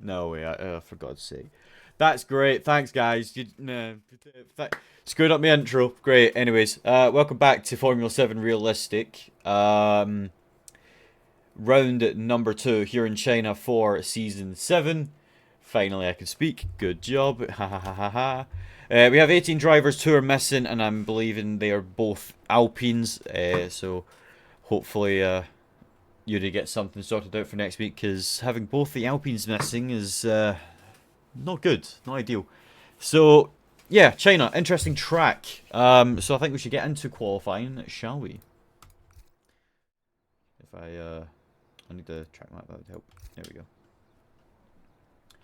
No way, for God's sake. That's great. Thanks, guys. Screwed up my intro. Great. Anyways, welcome back to Formula 7 Realistic. Round number 2 here in China for Season 7. Finally, I can speak. Good job. Ha ha ha ha ha. We have 18 drivers, 2 are missing, and I'm believing they are both Alpines. So hopefully Yuri gets something sorted out for next week, because having both the Alpines missing is not good, not ideal. So yeah, China, interesting track. So I think we should get into qualifying, shall we? If I need the track map, that would help. There we go.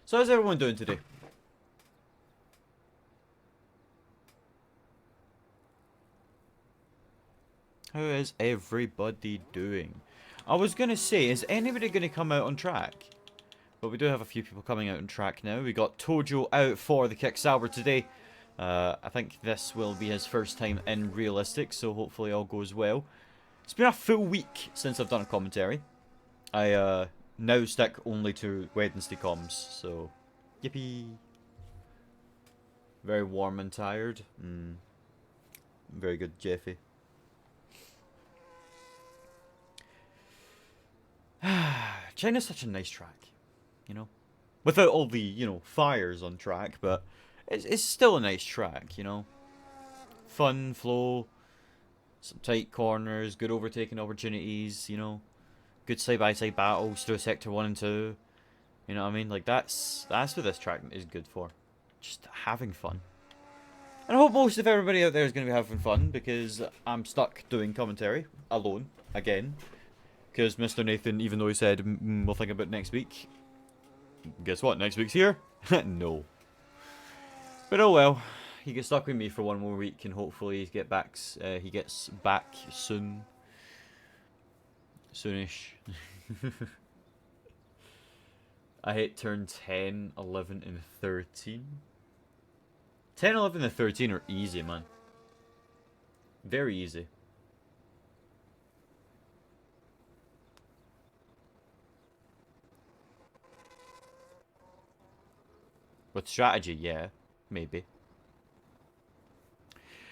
So how's everyone doing today? How is everybody doing? I was gonna say, is anybody gonna come out on track? But we do have a few people coming out on track now. We got Tojo out for the Kick Sauber today. I think this will be his first time in Realistic, so hopefully all goes well. It's been a full week since I've done a commentary. I now stick only to Wednesday comms, so yippee. Very warm and tired. Very good, Jeffy. China's such a nice track, you know? Without all the, fires on track, but it's still a nice track, you know? Fun, flow, some tight corners, good overtaking opportunities, you know? Good side-by-side battles through Sector 1 and 2. You know what I mean? Like, that's what this track is good for. Just having fun. And I hope most of everybody out there is going to be having fun, because I'm stuck doing commentary alone, again. Because Mr. Nathan, even though he said, we'll think about next week, guess what? Next week's here? No. But oh well. He gets stuck with me for one more week, and hopefully he gets back soon. Soonish. I hate turn 10, 11, and 13. 10, 11, and 13 are easy, man. Very easy. With strategy, yeah. Maybe.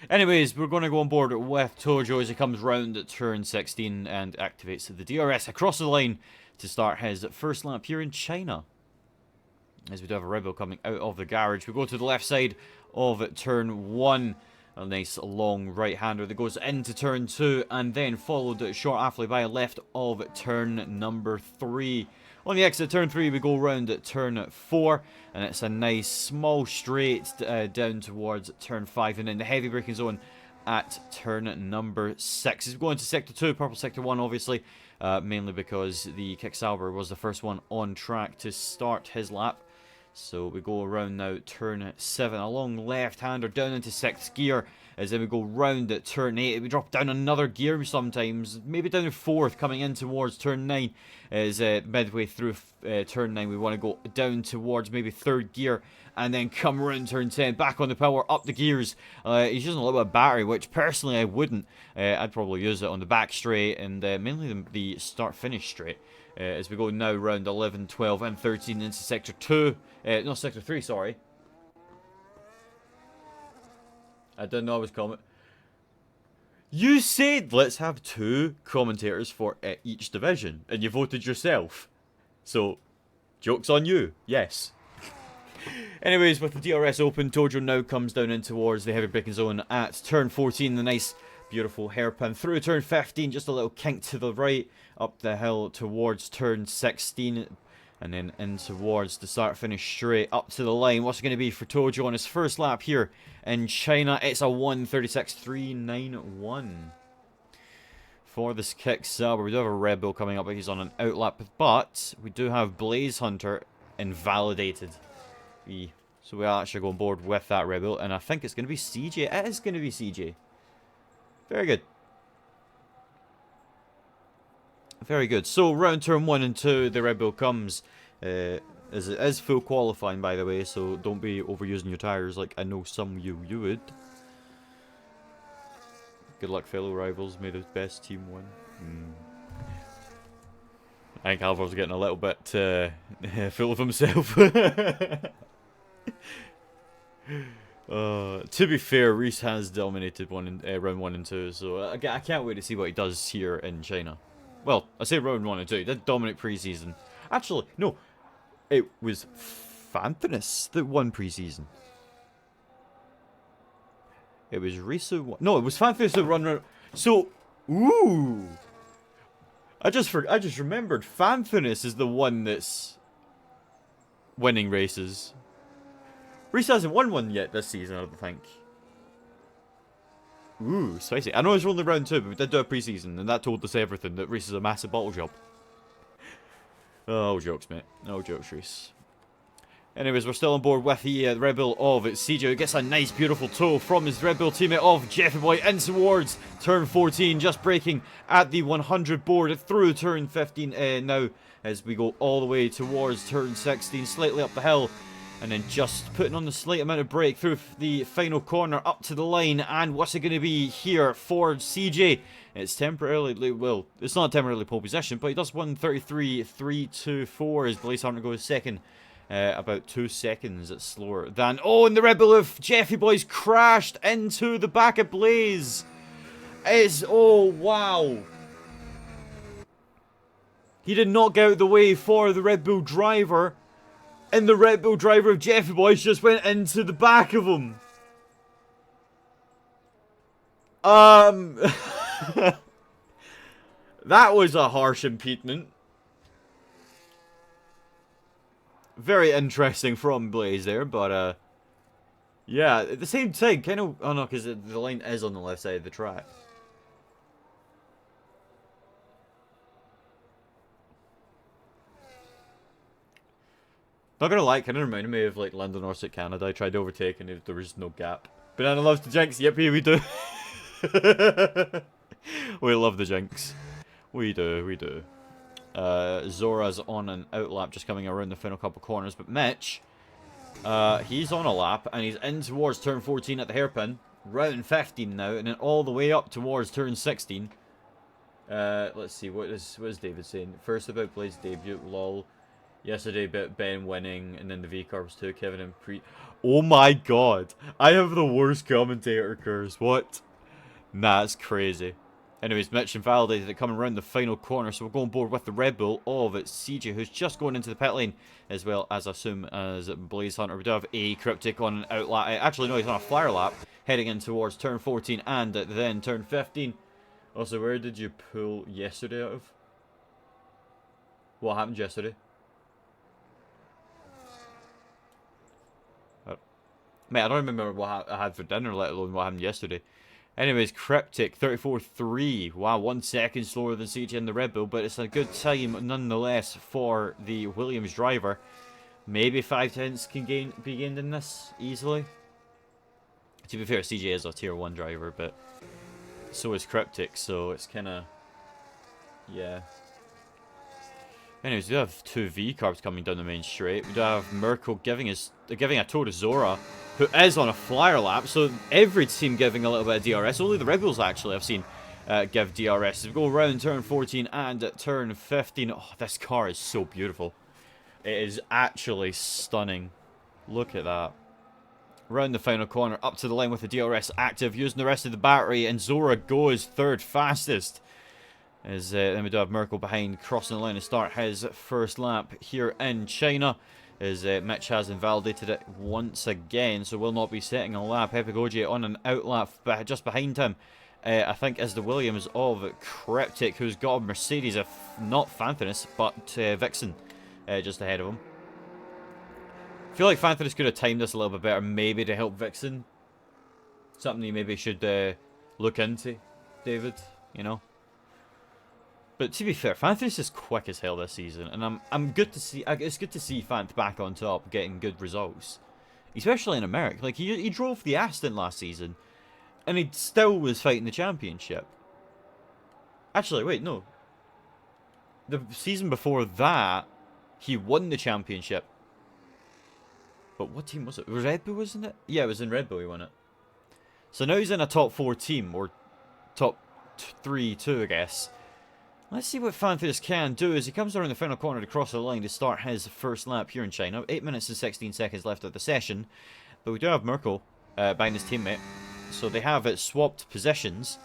Anyways, we're going to go on board with Tojo as he comes round at turn 16 and activates the DRS across the line to start his first lap here in China. As we do have a Red Bull coming out of the garage. We go to the left side of turn 1. A nice long right-hander that goes into turn 2 and then followed short afterly by a left of turn number 3. On the exit turn 3, we go round at turn 4, and it's a nice small straight down towards turn 5, and then the heavy braking zone at turn number 6. As we go into sector 2, purple sector 1, obviously, mainly because the Kick Sauber was the first one on track to start his lap. So we go around now, turn 7, a long left-hander down into 6th gear, as then we go round at turn 8, we drop down another gear sometimes, maybe down to 4th, coming in towards turn 9, as midway through turn 9 we want to go down towards maybe 3rd gear, and then come around turn 10, back on the power, up the gears. He's using a little bit of battery, which personally I wouldn't. I'd probably use it on the back straight, and mainly the start-finish straight. As we go now round 11, 12 and 13 into sector 2. No, sector 3, sorry. I didn't know I was comment. You said let's have 2 commentators for each division, and you voted yourself. So, joke's on you. Yes. Anyways, with the DRS open, Tojo now comes down in towards the heavy braking zone at turn 14. The nice, beautiful hairpin through turn 15. Just a little kink to the right, up the hill towards turn 16. And then in towards the start finish straight up to the line. What's it going to be for Tojo on his first lap here in China? It's a 1:36.391 for this Kick Sauber. We do have a Red Bull coming up, but he's on an outlap. But we do have Blaze Hunter invalidated. So we'll actually go on board with that Red Bull. And I think it's going to be CJ. It is going to be CJ. Very good. Very good. So round turn 1 and 2, the Red Bull comes. As it is full qualifying, by the way, so don't be overusing your tyres like I know some of you would. Good luck, fellow rivals. May the best team win. I think Alvaro's getting a little bit full of himself. To be fair, Reese has dominated round 1 and 2, so I can't wait to see what he does here in China. Well, I say round 1 and 2. He did dominate preseason. Actually, no. It was Fanthenis that won preseason. It was Reese who won. No, it was Fanthenis that won round... So, ooh. I just remembered Fanthenis is the one that's winning races. Reese hasn't won one yet this season, I don't think. Ooh, spicy. I know it's only round 2, but we did do a preseason, and that told us everything, that Reese is a massive bottle job. Oh, jokes, mate. No jokes, Reese. Anyways, we're still on board with the Red Bull of CJ, who gets a nice, beautiful toe from his Red Bull teammate of Jeffy Boy in towards turn 14, just braking at the 100 board through turn 15 now, as we go all the way towards turn 16, slightly up the hill. And then just putting on the slight amount of brake through the final corner up to the line. And what's it going to be here for CJ? It's temporarily, well, it's not a temporarily pole position, but he does 1:33.324 as Blaze Hunter goes second. About 2 seconds slower than... Oh, and the Red Bull of Jeffy Boys crashed into the back of Blaze. Oh, wow. He did not get out of the way for the Red Bull driver. And the Red Bull driver of Jeffy Boys just went into the back of him. That was a harsh impediment. Very interesting from Blaze there, but yeah, at the same time, kind of... Oh no, because the line is on the left side of the track. Not gonna lie, kind of reminded me of like Lando Norris at Canada. I tried to overtake and there was no gap. Banana loves the jinx. Yep, here we do. We love the jinx. We do. Zora's on an outlap, just coming around the final couple corners. But Mitch, he's on a lap and he's in towards turn 14 at the hairpin. Round 15 now, and then all the way up towards turn 16. Let's see, what is David saying? First about Blaze debut, lol. Yesterday, Ben winning, and then the V-Carbs too, Kevin and Pre... Oh my god! I have the worst commentator curse, what? Nah, it's crazy. Anyways, Mitch invalidated it coming around the final corner, so we're going board with the Red Bull of CJ, who's just going into the pit lane, as well as, I assume, as Blaze Hunter. We do have a Cryptic on an outlap. Actually, no, he's on a flyer lap, heading in towards turn 14 and then turn 15. Also, where did you pull yesterday out of? What happened yesterday? Mate, I don't remember what I had for dinner, let alone what happened yesterday. Anyways, Cryptic, 34.3. Wow, 1 second slower than CJ in the Red Bull, but it's a good time nonetheless for the Williams driver. Maybe 5 tenths can be gained in this easily. To be fair, CJ is a tier 1 driver, but so is Cryptic, so it's kind of... Yeah. Anyways, we do have 2 V-Carbs coming down the main straight. We do have Merkel giving a toe to Zora, who is on a flyer lap. So every team giving a little bit of DRS. Only the Red Bulls actually I've seen give DRS. As we go around turn 14 and turn 15. Oh, this car is so beautiful. It is actually stunning. Look at that. Round the final corner, up to the line with the DRS active, using the rest of the battery, and Zora goes third fastest. As then we do have Merkel behind, crossing the line to start his first lap here in China. As Mitch has invalidated it once again, so will not be setting a lap. Epigoji on an outlap just behind him, I think, is the Williams of Cryptic, who's got a Mercedes, if not Fanthenis, but Vixen just ahead of him. I feel like Fanthenis could have timed this a little bit better, maybe to help Vixen. Something you maybe should look into, David, you know. But to be fair, Fanthenis is quick as hell this season, and I'm good to see. It's good to see Fanth back on top, getting good results, especially in America. Like he drove the Aston last season, and he still was fighting the championship. Actually, wait, no. The season before that, he won the championship. But what team was it? It was Red Bull, wasn't it? Yeah, it was in Red Bull he won it. So now he's in a top 4 team, or top 3 too, I guess. Let's see what Fanthus can do as he comes around the final corner to cross the line to start his first lap here in China. 8 minutes and 16 seconds left of the session. But we do have Merkel behind his teammate. So they have swapped positions.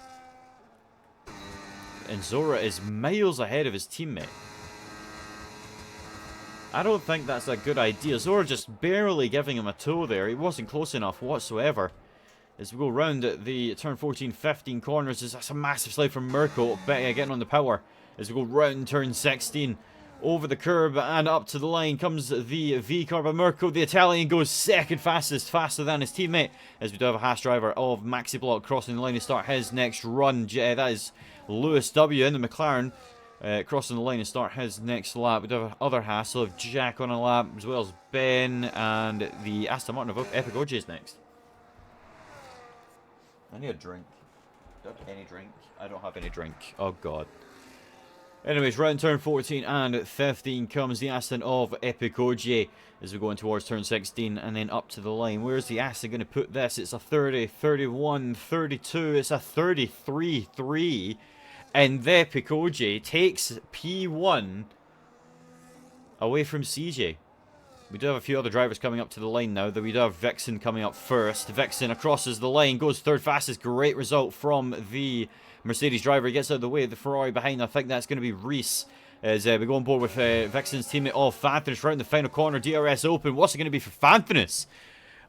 And Zora is miles ahead of his teammate. I don't think that's a good idea. Zora just barely giving him a toe there. He wasn't close enough whatsoever. As we go round the turn 14-15 corners, that's a massive slide from Merkel, getting on the power. As we go round turn 16, over the curb and up to the line comes the V-car by Merkel. The Italian goes second fastest, faster than his teammate. As we do have a Haas driver of Maxi Block crossing the line to start his next run. That is Lewis W in the McLaren. Crossing the line to start his next lap. We do have other Haas, so have Jack on a lap, as well as Ben, and the Aston Martin of Epic OJ is next. I need a drink. Do I have any drink? I don't have any drink. Oh god. Anyways, round turn 14 and 15 comes the Aston of Epic OJ as we go in towards turn 16 and then up to the line. Where's the Aston going to put this? It's a 30, 31, 32. It's a 33-3. And the Epic OJ takes P1 away from CJ. We do have a few other drivers coming up to the line now. We do have Vixen coming up first. Vixen crosses the line, goes third fastest. Great result from the Mercedes driver. He gets out of the way of the Ferrari behind. I think that's going to be Reese. As we go on board with Vixen's teammate of Fanthus right in the final corner. DRS open. What's it going to be for Fanthus?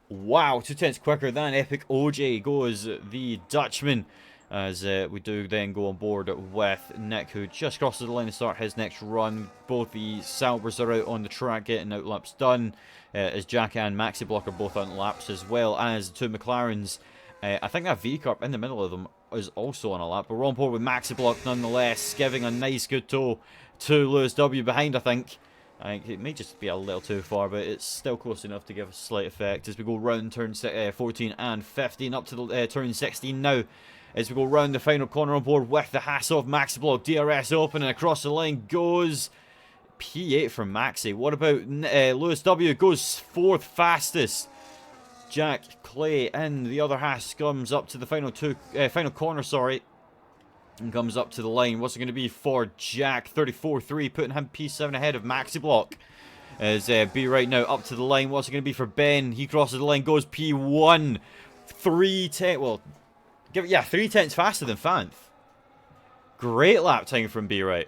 Wow, 2/10 quicker than Epic OJ goes the Dutchman. As we do then go on board with Nick, who just crosses the line to start his next run. Both the Saubers are out on the track getting out laps done, as Jack and Maxi Block are both on laps, as well as the two McLarens. I think that V-Carp in the middle of them is also on a lap, but we're on board with Maxi Block nonetheless, giving a nice good toe to Lewis W behind, I think. It may just be a little too far, but it's still close enough to give a slight effect as we go round turn 14 and 15 up to the turn 16 now. As we go round the final corner on board with the Haas of Maxi Block. DRS open and across the line goes P8 from Maxi. What about Lewis W? Goes fourth fastest. Jack Clay in the other Haas comes up to the final corner, sorry. And comes up to the line. What's it going to be for Jack? 34-3, putting him P7 ahead of Maxi Block. As B right now up to the line. What's it going to be for Ben? He crosses the line, goes P1. 3-10, well... 3/10 faster than Fanth. Great lap time from B right.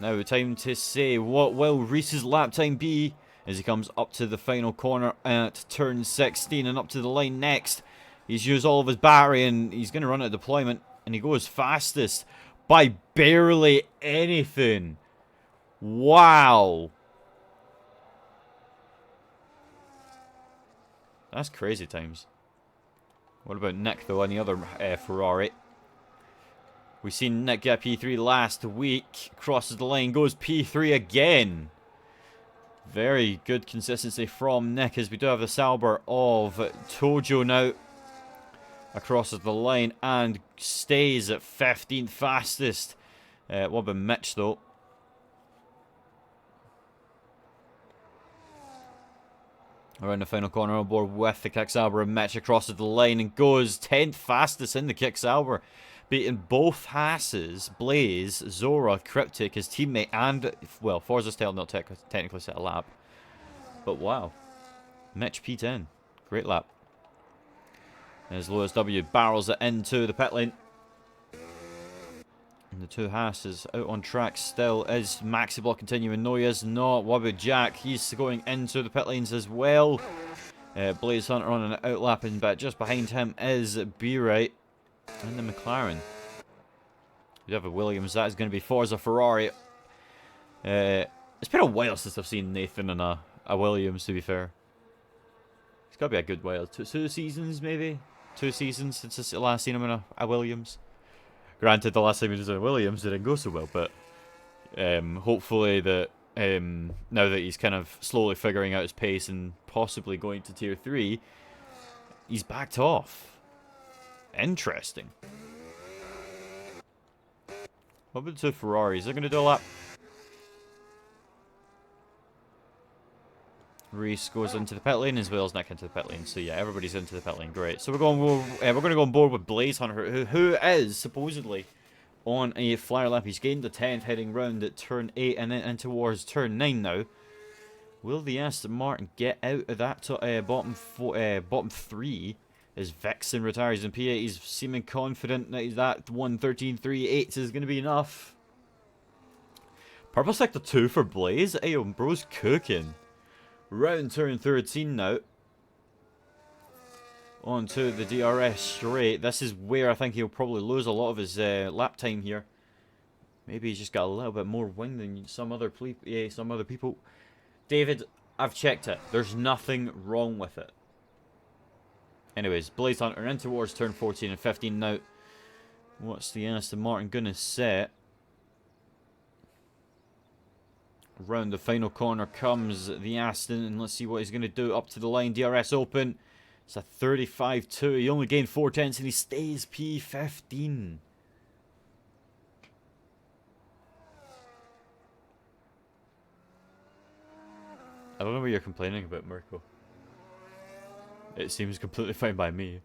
Now time to say what will Reese's lap time be as he comes up to the final corner at turn 16 and up to the line next. He's used all of his battery and he's going to run out of deployment and he goes fastest by barely anything. Wow. That's crazy times. What about Nick, though, on the other Ferrari? We've seen Nick get P3 last week. Crosses the line, goes P3 again. Very good consistency from Nick, as we do have the Sauber of Tojo now. Crosses the line and stays at 15th fastest. What about Mitch, though? Around the final corner on board with the Kick Sauber, and Mitch crosses the line and goes 10th fastest in the Kick Sauber, beating both Haas's, Blaze, Zora, Cryptic, his teammate, and, well, Forza's Tail not technically set a lap. But wow. Mitch P10. Great lap. As Lewis W barrels it into the pit lane. And the two Haas's out on track still. Is Maxi Block continuing? No, he is not. What about Jack? He's going into the pit lanes as well. Blaze Hunter on an outlapping, but just behind him is B-Right and the McLaren. We have a Williams. That is going to be Forza Ferrari. It's been a while since I've seen Nathan in a Williams, to be fair. It's got to be a good while. Two seasons, maybe? 2 seasons since I last seen him in a Williams. Granted, the last time he was in a Williams didn't go so well, but hopefully that now that he's kind of slowly figuring out his pace and possibly going to Tier 3, he's backed off. Interesting. What about the two Ferraris? They're going to do a lap. Reese goes into the pit lane as well as Nick into the pit lane. So yeah, everybody's into the pit lane. Great. So we're going to go on board with Blaze Hunter, who is supposedly on a flyer lap. He's gained the 10th, heading round at turn 8 and then in towards turn 9 now. Will the Aston Martin get out of that bottom 3? As Vixen retires in P8, he's seeming confident that 1:13.38 is going to be enough. Purple sector 2 for Blaze. Ayo, bro's cooking. Round turn 13 now. On to the DRS straight. This is where I think he'll probably lose a lot of his lap time here. Maybe he's just got a little bit more wing than some other people. David, I've checked it. There's nothing wrong with it. Anyways, Blaze Hunter in towards turn 14 and 15 now. What's the Aston Martin gonna set? Round the final corner comes the Aston, and let's see what he's gonna do up to the line. DRS open. It's a 35.2. He only gained 4 tenths and he stays P15. I don't know what you're complaining about, Mirko. It seems completely fine by me.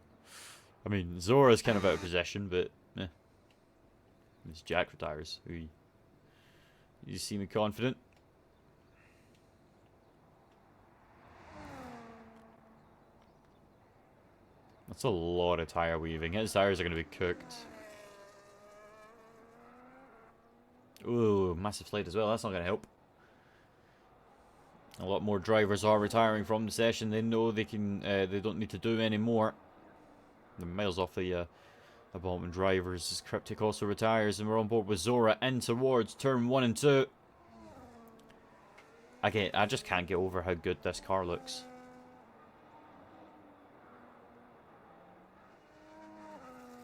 I mean, Zora's kind of out of possession, but eh. It's Jack retires. You seem confident. That's a lot of tire weaving. His tires are going to be cooked. Ooh, massive slide as well. That's not going to help. A lot more drivers are retiring from the session. They know they can. They don't need to do any more. They're miles off the bottom drivers. As Cryptic also retires, and we're on board with Zora in towards turn 1 and 2. Again, I just can't get over how good this car looks.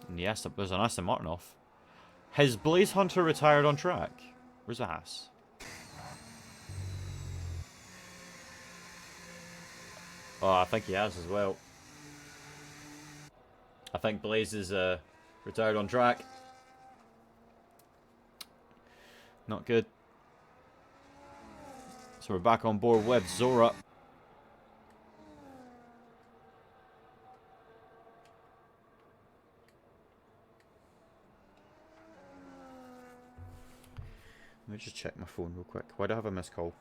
And yes, there's an Aston Martin off. Has Blaze Hunter retired on track? Where's the Haas? Oh, I think he has as well. I think Blaze is retired on track. Not good. So we're back on board with Zora. Let me just check my phone real quick. Why do I have a missed call?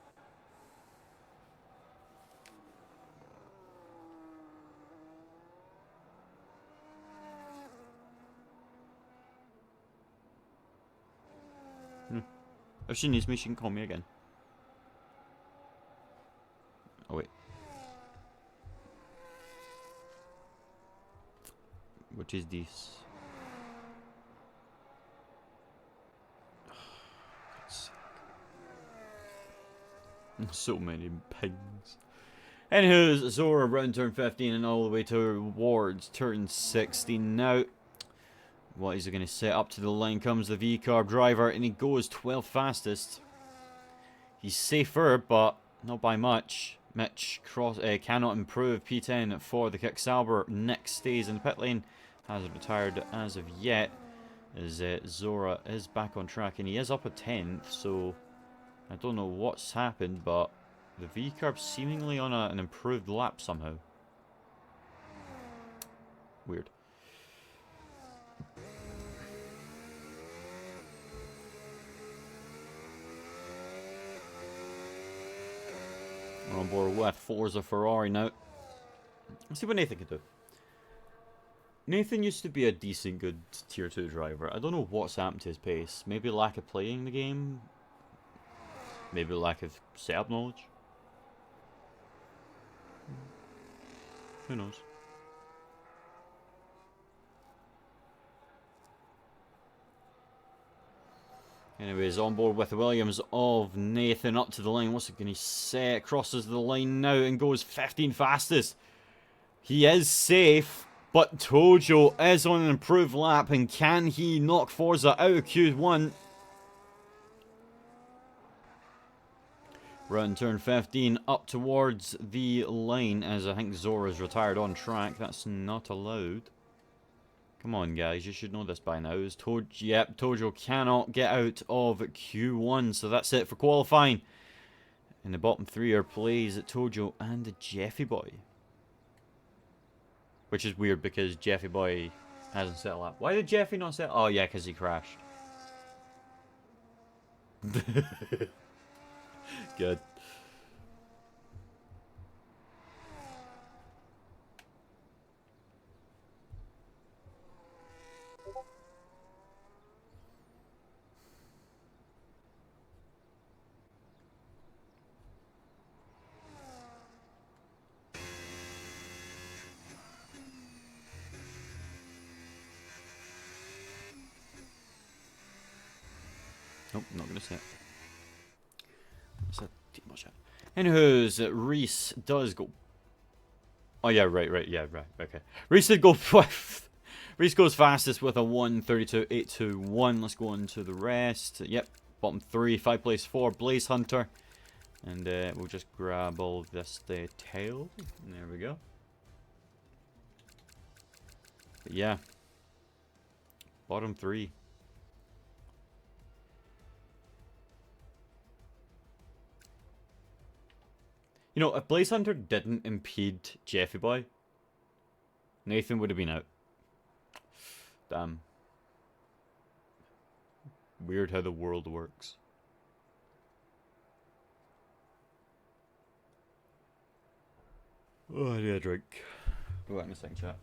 If she needs me, she can call me again. Oh, wait. What is this? So many pings. Anywho, Zora around turn 15 and all the way towards turn 16 now. What is he going to set up to the line? Comes the V-Carb driver and he goes 12th fastest. He's safer, but not by much. Mitch cannot improve. P10 for the Kicksauber. Nick stays in the pit lane. Hasn't retired as of yet. As Zora is back on track and he is up a 10th, so I don't know what's happened, but the V-Carb's seemingly on an improved lap somehow. Weird. We're on board with Forza Ferrari now. Let's see what Nathan can do. Nathan used to be a decent, good tier 2 driver. I don't know what's happened to his pace. Maybe lack of playing the game. Maybe lack of setup knowledge. Who knows? Anyways, on board with the Williams of Nathan up to the line. What's it going to set? Crosses the line now and goes 15 fastest. He is safe, but Tojo is on an improved lap, and can he knock Forza out of Q1? Round turn 15 up towards the line, as I think Zora's retired on track. That's not allowed. Come on, guys, you should know this by now. Yep, Tojo cannot get out of Q1, so that's it for qualifying. In the bottom 3 are Blaze, Tojo, and Jeffy Boy. Which is weird because Jeffy Boy hasn't set a lap. Why did Jeffy not set? Oh, yeah, because he crashed. Good. Nope, not gonna say it. That's too much. Anywho's, Reese does go. Oh yeah, right, yeah, right, okay. Reese did go. Reese goes fastest with a 1:32.821. Let's go on to the rest. Yep, bottom 3, 5 place 4, Blaze Hunter, and we'll just grab all of this tail. There we go. But yeah, bottom 3. You know, if Blaze Hunter didn't impede Jeffy Boy, Nathan would have been out. Damn. Weird how the world works. Oh, I need a drink. Go back in a second, chat.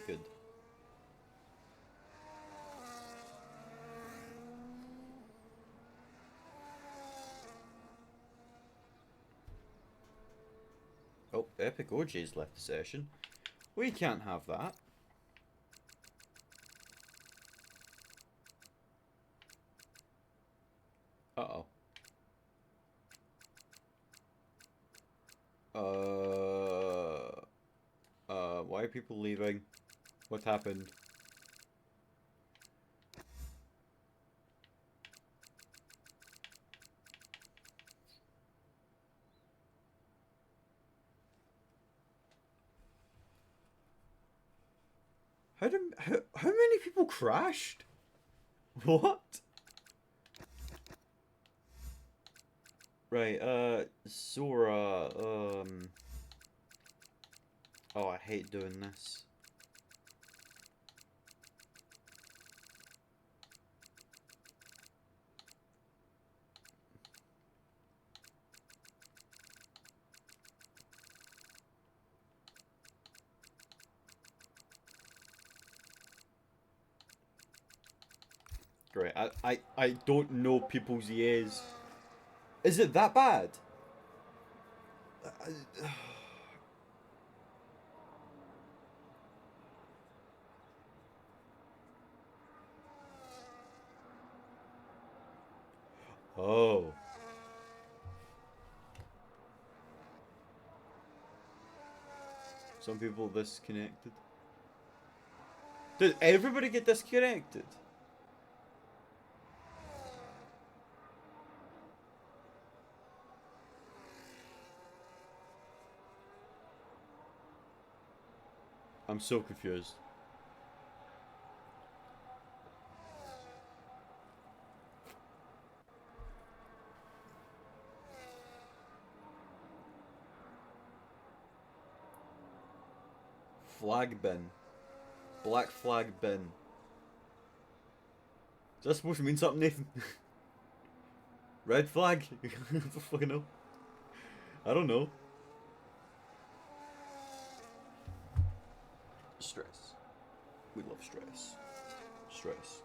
Good. Oh, Epic OJ's left the session. We can't have that. Uh-oh. Why are people leaving? What happened? How many people crashed? What? Right, Zora, oh, I hate doing this. Great, I don't know people's EAs. Is it that bad? Oh. Some people disconnected. Did everybody get disconnected? I'm so confused. Flag bin. Black flag bin. Is that supposed to mean something, Nathan? Red flag? I don't fucking know. I don't know. Stress. We love stress. Stress.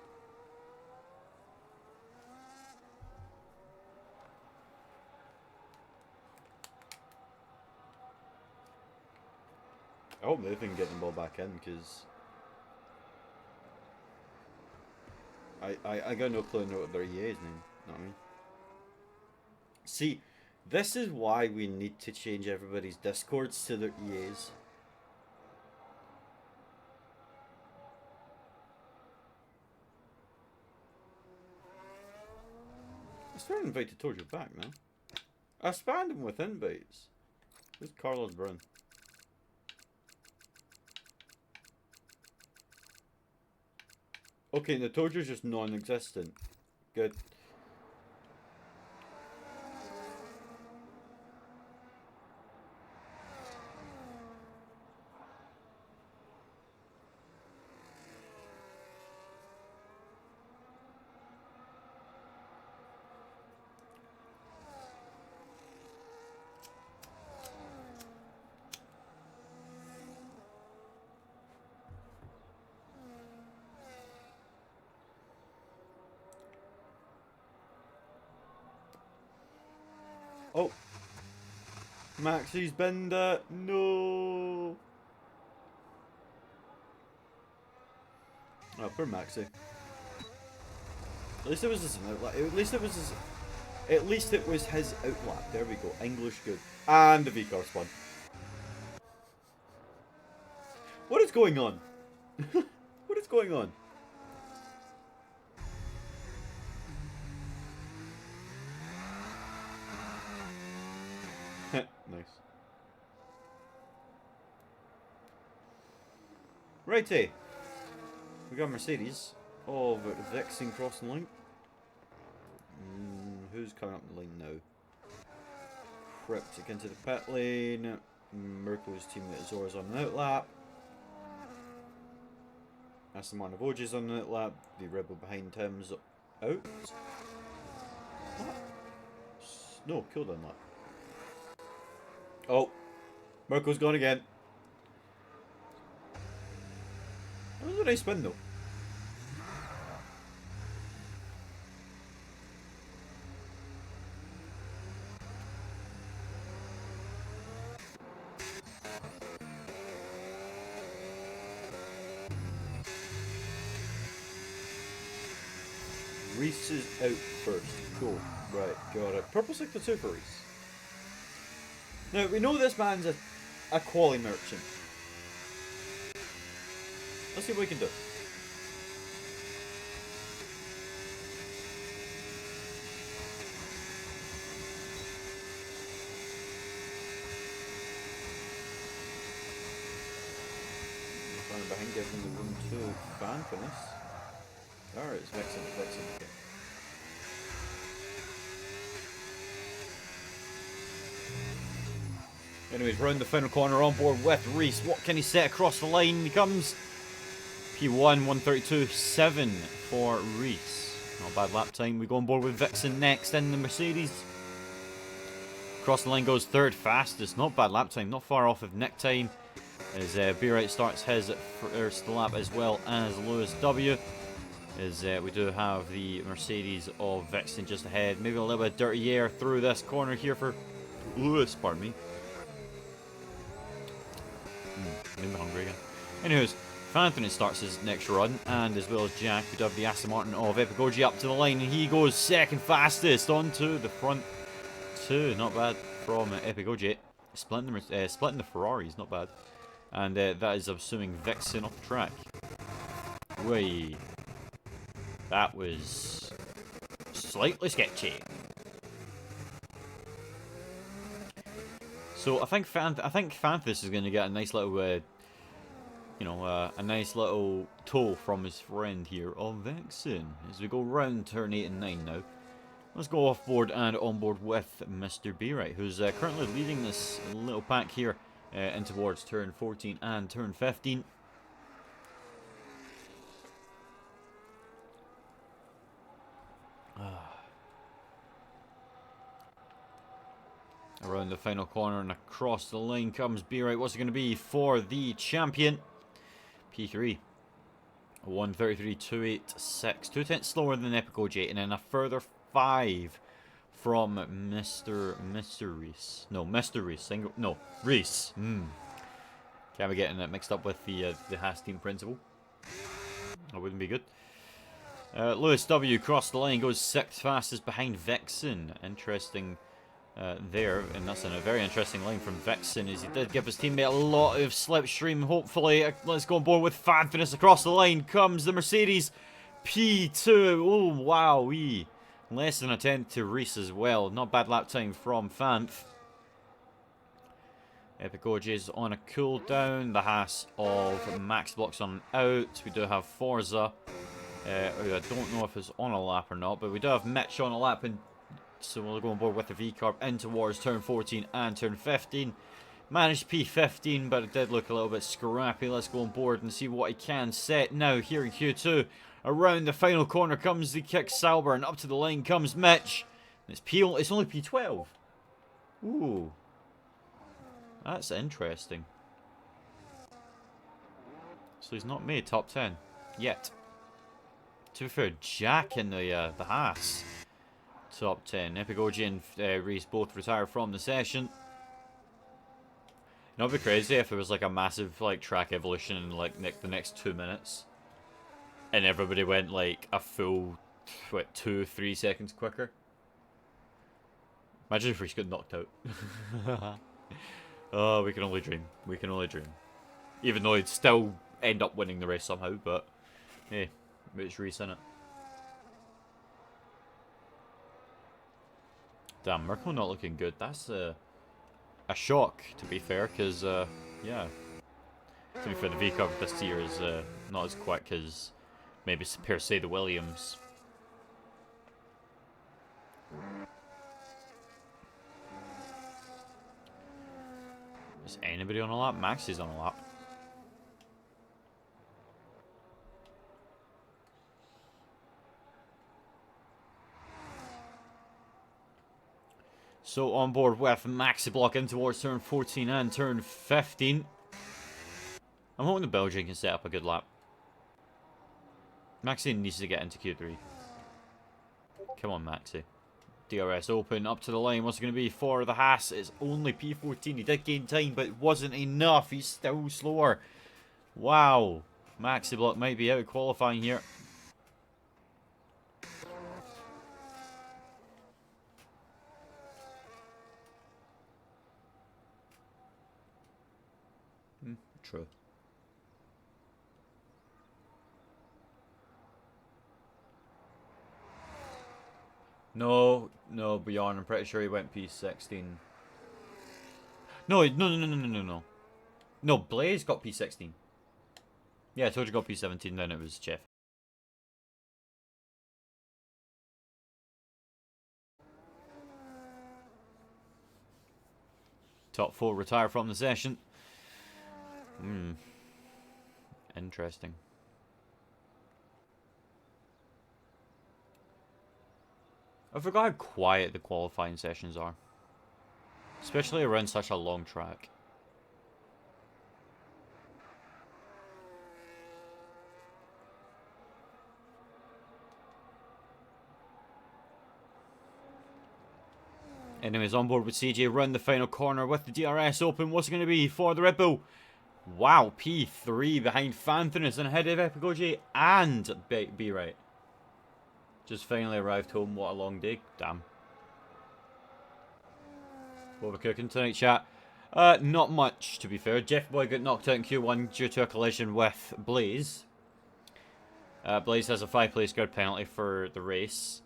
I hope they can get the ball back in, because I got no clue what their EA's name. Know what I mean? See, this is why we need to change everybody's discords to their EAs. I started invited Tojo back now. I spammed him with invites. Who's Carlos Brown? Okay, the Tojo's just non-existent. Good. Oh. Maxie's Bender. No. Oh, poor Maxie. At least it was his outlap. At least it was his. At least it was his outlap. There we go. English good. And the V-car spun. What is going on? What is going on? Nice. Righty. We got Mercedes. Oh, but Vixen crossing the line. Who's coming up the line now? Cryptic into the pit lane. Mirko's teammate Zora's on an outlap. Aston Martin Voges on an outlap. The Rebel behind him's out. What? No, killed on that. Oh, Mirko's gone again. That was a nice spin though. Reese is out first. Cool. Right, got it. Purple sector 2 for Reese. Now, we know this man's a quality merchant. Let's see what we can do. Running behind, giving the room to Fan for this. Alright, it's Vixen. Okay. Anyways, round the final corner on board with Reese. What can he set across the line? He comes. P1, 132.7 for Reese. Not a bad lap time. We go on board with Vixen next in the Mercedes. Across the line goes third fastest. Not bad lap time. Not far off of Nick time. As B-Right starts his first lap as well as Lewis W. As we do have the Mercedes of Vixen just ahead. Maybe a little bit of dirty air through this corner here for Lewis, pardon me. Maybe hungry again. Anyways, Anthony starts his next run, and as well as Jack, we do have the Aston Martin of Epigogi up to the line, and he goes second fastest onto the front two. Not bad from Epigogi. Splitting the Ferraris, not bad. And that is assuming Vixen off the track. Wait. That was slightly sketchy. So I think Fanthus is going to get a nice little, a nice little toll from his friend here on Vixen as we go round turn 8 and 9 now. Let's go off board and on board with Mr. B-Right, who's currently leading this little pack here in towards turn 14 and turn 15. Around the final corner and across the line comes B-Right. What's it going to be for the champion? P3. 133.286. 2 slower than Epigogi, and then a further 5 from Mr. Reese. No, Mr. Reese. Reese. Can't be getting it mixed up with the Haas team principal. That wouldn't be good. Lewis W crossed the line, goes 6th fastest behind Vixen. Interesting there, and that's in a very interesting line from Vixen, as he did give his teammate a lot of slipstream. Hopefully, let's go on board with Fanfinus across the line. Comes the Mercedes P2. Oh, wow. Less than a tenth to Reese as well. Not bad lap time from Fanf. Epic OJ's on a cooldown. The Haas of Max Block's on out. We do have Forza, who I don't know if it's on a lap or not, but we do have Mitch on a lap, and so we'll go on board with the V-Carb in towards turn 14 and turn 15. Managed P15, but it did look a little bit scrappy. Let's go on board and see what he can set now here in Q2. Around the final corner comes the kick Sauber, and up to the line comes Mitch. It's only P12. Ooh. That's interesting. So he's not made top 10 yet. To be fair, Jack in the Haas top 10. Epic OG and Reese both retire from the session. You know, it'd be crazy if it was like a massive like track evolution in like the next 2 minutes, and everybody went like a full 2-3 seconds quicker. Imagine if Reese got knocked out. Oh, we can only dream. We can only dream. Even though he'd still end up winning the race somehow, but hey, it's Reese in it. Damn, Merkel not looking good. That's a shock, to be fair, because, yeah. To be fair, the V-Carb this year is not as quick as maybe per se the Williams. Is anybody on a lap? Max is on a lap. So on board with Maxi Block in towards turn 14 and turn 15. I'm hoping the Belgian can set up a good lap. Maxi needs to get into Q3. Come on, Maxi. DRS open, up to the line. What's it going to be for the Haas? It's only P14. He did gain time, but it wasn't enough. He's still slower. Wow. Maxi Block might be out of qualifying here. True. No, Bjorn, I'm pretty sure he went P16. No. No, Blaze got P16. Yeah, I told you got P17, then it was Jeff. Top 4 retire from the session. Interesting. I forgot how quiet the qualifying sessions are. Especially around such a long track. Anyways, on board with CJ around the final corner with the DRS open. What's it going to be for the Red Bull? Wow, P3 behind Fanfinus and ahead of Epic OJ and B-Right. Just finally arrived home. What a long day. Damn. What we're cooking tonight, chat? Not much, to be fair. Jeff Boy got knocked out in Q1 due to a collision with Blaze. Blaze has a 5-place grid penalty for the race.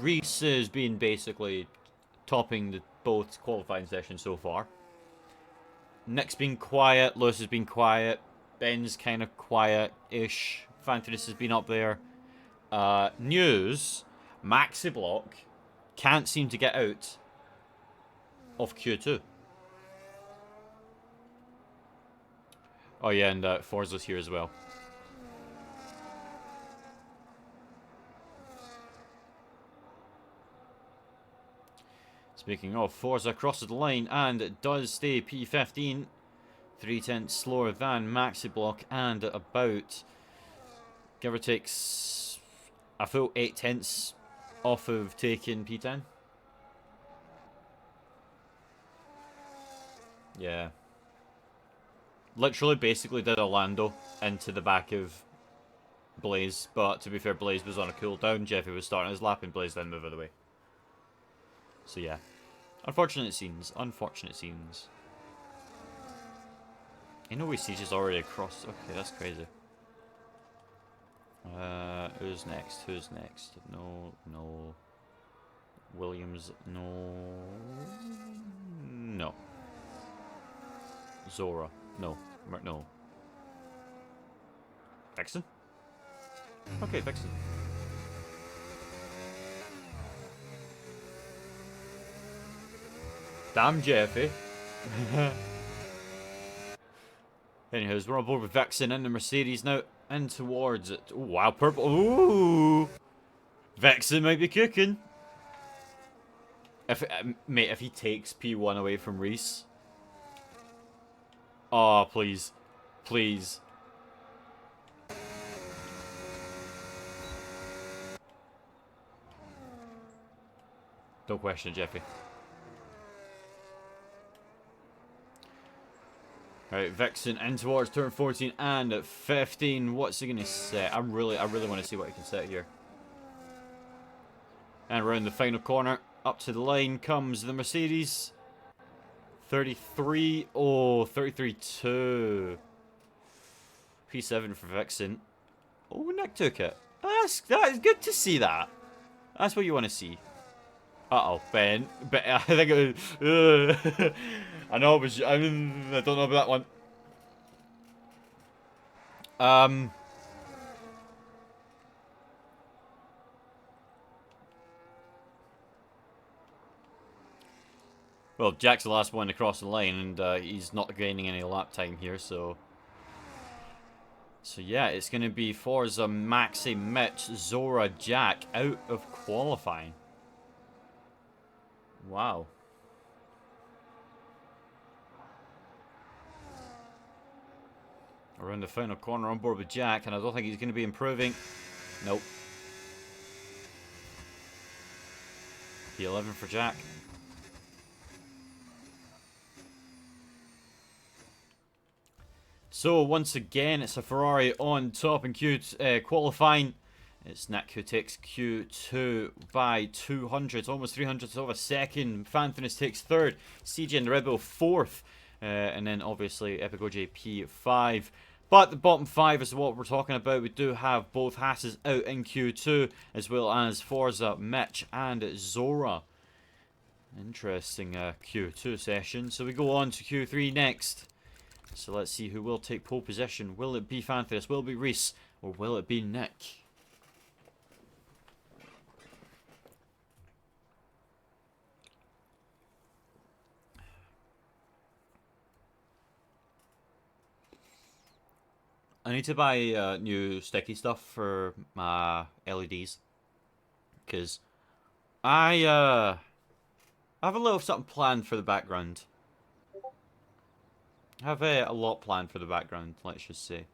Reese has been basically topping both qualifying sessions so far. Nick's been quiet, Lewis has been quiet, Ben's kind of quiet-ish, Fanfinus has been up there. News, Maxi Block can't seem to get out of Q2. Oh yeah, and Forza's here as well. Speaking of, Forza crosses the line and it does stay P15. 3/10 slower than Maxi Block and about, give or take, a full 8/10 off of taking P10. Yeah. Literally basically did a Lando into the back of Blaze, but to be fair, Blaze was on a cooldown. Jeffy was starting his lap and Blaze then moved out of the way. So yeah, unfortunate scenes. Unfortunate scenes. You know, we see just already across. Okay, that's crazy. Who's next? Who's next? No, no. Williams, no. No. Zora, no. No. Vexen? Okay, Vexen. Damn, Jeffy. Anyways, we're on board with Vexen and the Mercedes now, and towards it. Ooh, wow, purple. Ooh! Vexen might be cooking. If mate, if he takes P1 away from Reese. Oh, please. Please. Don't question it, Jeffy. Alright, Vexen in towards turn 14 and at 15. What's he gonna set? I really want to see what he can set here. And around the final corner, up to the line comes the Mercedes. 33. Oh, 33-2. P7 for Vexen. Oh, Nick took it. That is good to see that. That's what you want to see. Uh-oh, Ben. I think it was... I know it was... I don't know about that one. Well, Jack's the last one to cross the line, and he's not gaining any lap time here, so... So yeah, it's going to be Forza, Maxi, Mitch, Zora, Jack out of qualifying. Wow. Around the final corner on board with Jack, and I don't think he's going to be improving. Nope. P11 for Jack. So once again, it's a Ferrari on top in qualifying. It's Nick who takes Q2 by 200, almost 300 of a second. Fanthenis takes third, CJ and the Red Bull fourth, and then obviously Epic OJ P5. But the bottom five is what we're talking about. We do have both Hasses out in Q2, as well as Forza, Mitch, and Zora. Interesting Q2 session. So we go on to Q3 next. So let's see who will take pole position. Will it be Fanthenis? Will it be Reese? Or will it be Nick? I need to buy new sticky stuff for my LEDs. Because I have a little something planned for the background. I have a lot planned for the background, let's just say.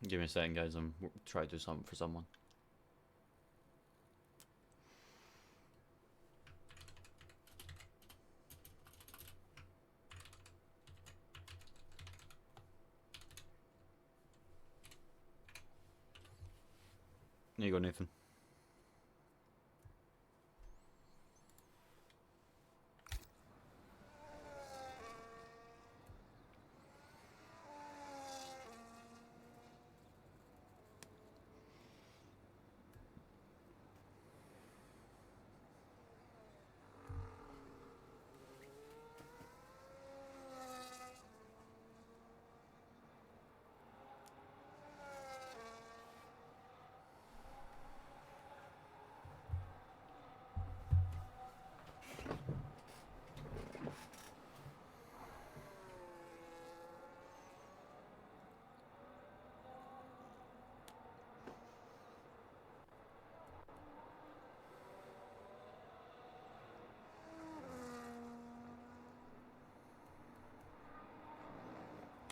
Give me a second, guys. I'm trying to do something for someone. There you go, Nathan.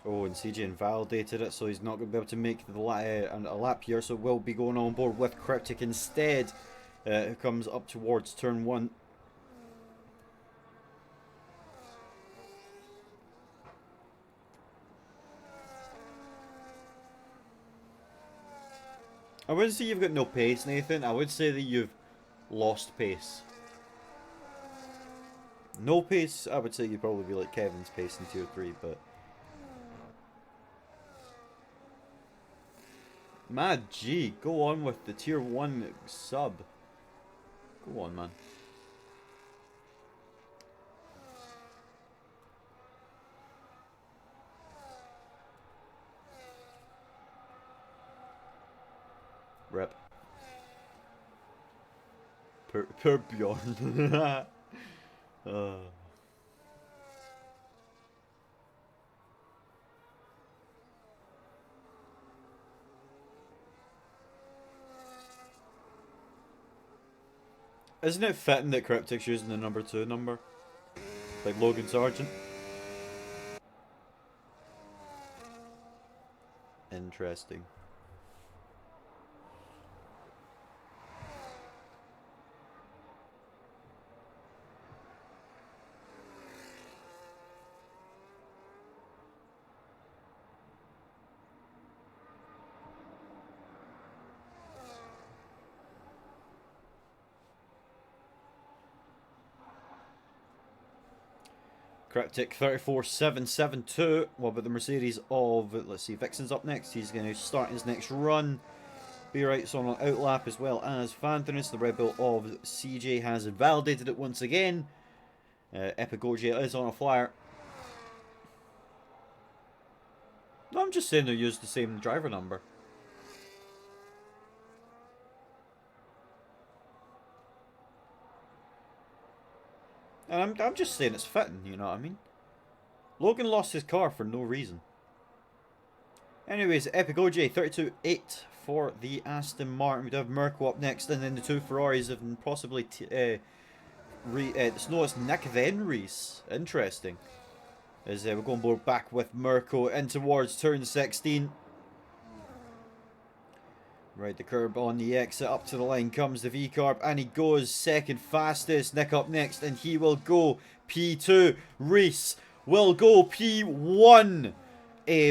Oh, and CJ invalidated it, so he's not going to be able to make a lap here, so we'll be going on board with Cryptic instead, who comes up towards turn 1. I wouldn't say you've got no pace, Nathan. I would say that you've lost pace. No pace, I would say you'd probably be like Kevin's pace in Tier 3, but... Mad G, go on with the Tier 1 sub. Go on, man. Rip. Per Bjorn. Isn't it fitting that Cryptic's using the number 2 number? Like Logan Sargent? Interesting. Cryptic 34772. What about the Mercedes of, let's see, Vixen's up next. He's going to start his next run. Be Right's on an outlap as well as Fanthonus. The Red Bull of CJ has validated it once again. Epigogia is on a flyer. No, I'm just saying they used the same driver number. And I'm just saying it's fitting, you know what I mean? Logan lost his car for no reason. Anyways, Epigogia 32.8 for the Aston Martin. We'd have Mirko up next, and then the two Ferraris and possibly it's no, it's Nick then Reese. Interesting. As we're going board back with Mirko in towards turn 16. Right, the curb on the exit, up to the line comes the V-Carb, and he goes second fastest. Nick up next, and he will go P2. Reese will go P1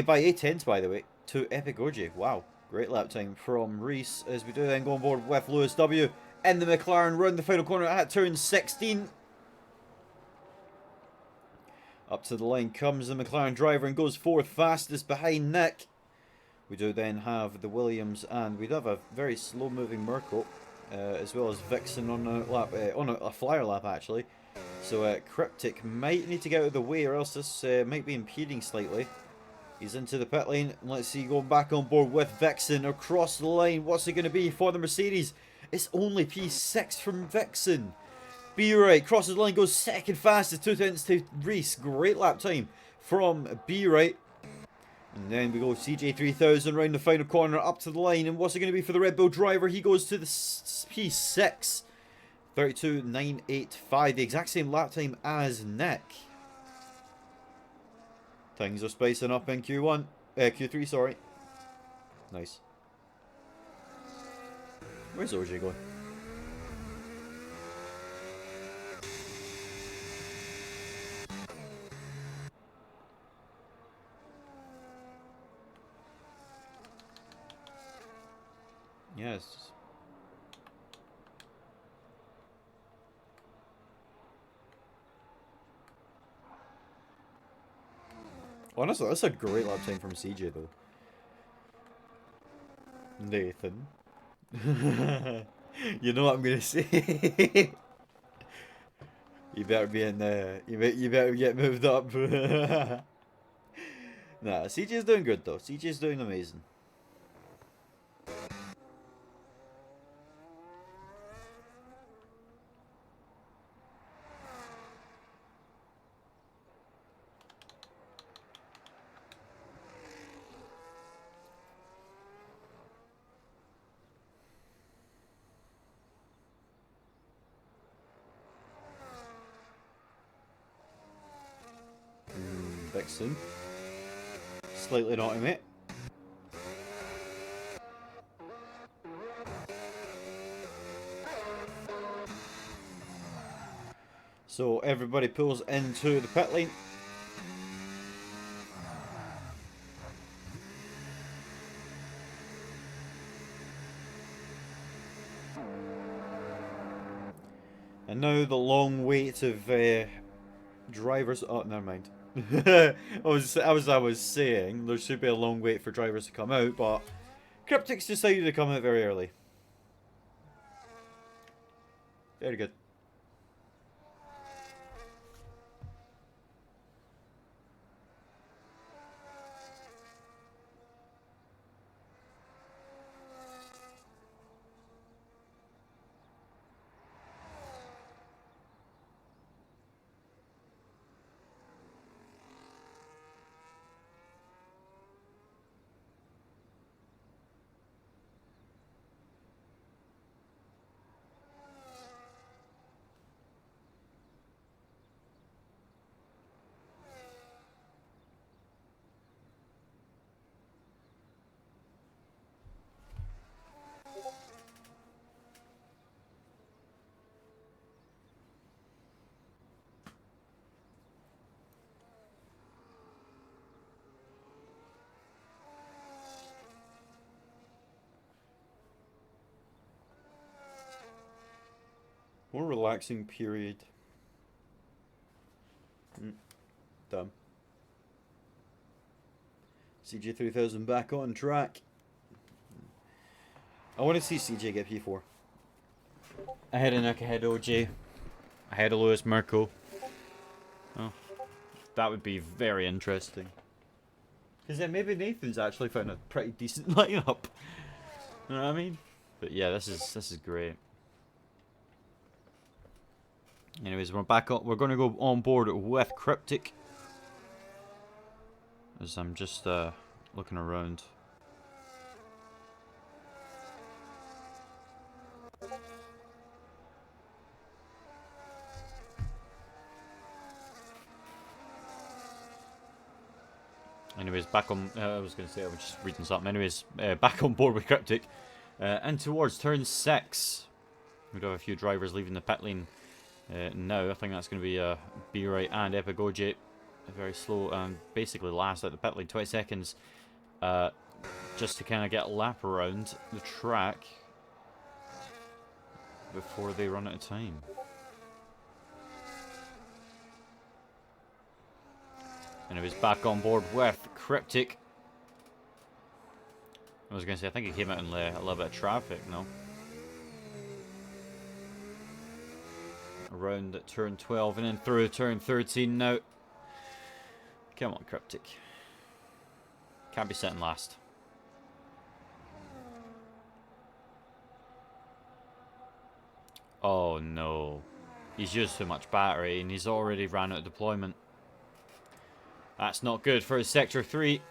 by 8 tenths, by the way, to Epigogia. Wow, great lap time from Reese, as we do then go on board with Lewis W. in the McLaren, round the final corner at turn 16. Up to the line comes the McLaren driver and goes fourth fastest behind Nick. We do then have the Williams, and we do have a very slow moving Mirko, as well as Vixen on a lap, on a flyer lap actually. So Cryptic might need to get out of the way, or else this might be impeding slightly. He's into the pit lane. Let's see, going back on board with Vixen across the line. What's it going to be for the Mercedes? It's only P6 from Vixen. Be Right crosses the line, goes second fastest, 2 tenths to Reese. Great lap time from Be Right. And then we go CJ3000 round the final corner, up to the line. And what's it going to be for the Red Bull driver? He goes to the P6. 32.985. The exact same lap time as Nick. Things are spicing up in Q3, sorry. Nice. Where's OJ going? Yes. Honestly, that's a great lap time from CJ though. Nathan. You know what I'm gonna say? You better be in there. You better get moved up. Nah, CJ's doing good though. CJ's doing amazing. Vixen. slightly naughty, mate. So everybody pulls into the pit lane. And now the long wait of drivers. Oh, never mind. I was saying there should be a long wait for drivers to come out, but Cryptic's decided to come out very early. Very good. More relaxing period. Dumb. CJ3000 back on track. I want to see CJ get P4. Ahead of Nick, ahead of OJ. Ahead of Lewis Merkel. Oh, that would be very interesting. Because then maybe Nathan's actually found a pretty decent lineup. You know what I mean? But yeah, this is great. Anyways, we're back on. We're going to go on board with Cryptic. As I'm just looking around. Anyways, back on. I was going to say I was just reading something. Anyways, back on board with Cryptic, and towards turn 6. We do have a few drivers leaving the pit lane. Now, I think that's going to be B-Right and Epic OJ. Very slow and basically last at the pit lane, 20 seconds. Just to kind of get a lap around the track before they run out of time. Anyways, back on board with Cryptic. I was going to say, I think he came out in a little bit of traffic, no? Around at turn 12 and then through turn 13 now. Come on, Cryptic. Can't be sitting last. Oh no. He's used too much battery and he's already ran out of deployment. That's not good for his sector 3.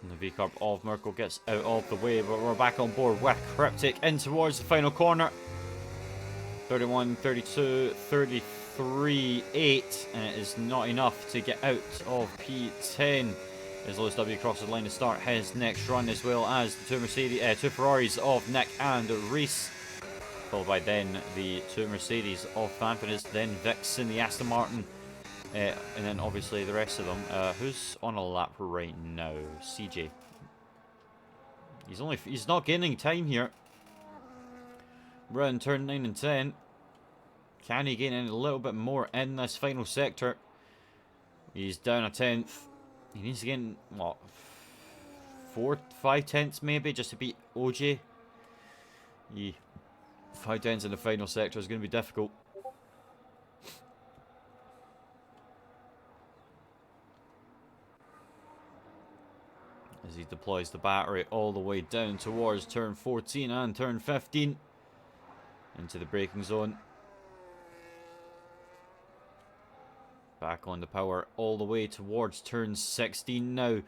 And the V-Carb of Merkel gets out of the way, but we're back on board with Cryptic in towards the final corner. 31, 32, 33, 8, and it is not enough to get out of P10 as Lewis W crosses the line to start his next run, as well as the two Ferraris of Nick and Reese, followed by then the two Mercedes of Fanfines, then Vixen, the Aston Martin, and then obviously the rest of them. Who's on a lap right now? CJ. He's not gaining time here. We're in turn 9 and 10. Can he gain a little bit more in this final sector? He's down a 10th. He needs to gain, what, 5 tenths maybe, just to beat OJ. 5 tenths in the final sector is going to be difficult. As he deploys the battery all the way down towards turn 14 and turn 15. Into the braking zone. Back on the power all the way towards turn 16 now.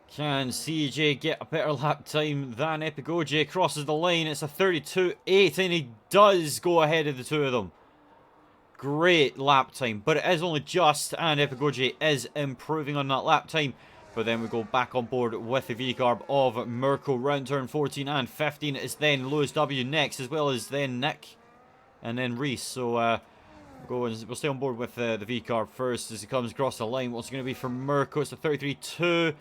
Can CJ get a better lap time than Epic OJ? Crosses the line. It's a 32.8 and he does go ahead of the two of them. great lap time, but it is only just, and Epigoji is improving on that lap time. But then we go back on board with the V-Carb of Mirko. Round turn 14 and 15 is then Lewis W next, as well as then Nick, and then Reese. So we'll stay on board with the V-Carb first as he comes across the line. What's it going to be for Mirko? It's a 33-2.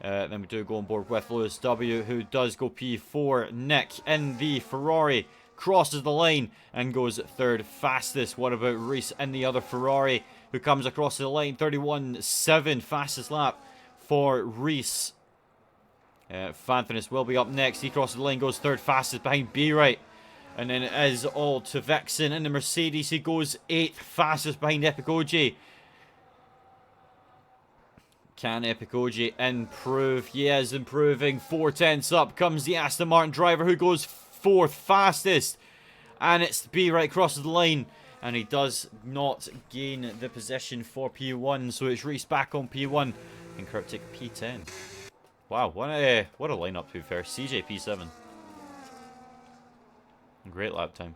Then we do go on board with Lewis W, who does go P4. Nick in the Ferrari crosses the line and goes third fastest. What about Reese in the other Ferrari, who comes across the line? 31.7, fastest lap for Reese. Fanthenis will be up next. He crosses the line, goes third fastest behind B-Right. And then it is all to Vixen in the Mercedes. He goes 8th fastest behind Epigoji. Can Epigoji improve? He is improving. 4/10 up comes the Aston Martin driver, who goes 4th fastest. And it's B-Right crosses the line. And he does not gain the position for P1. So it's Reese back on P1. And Cryptic P10. Wow, what a lineup to be fair. CJ P7. Great lap time.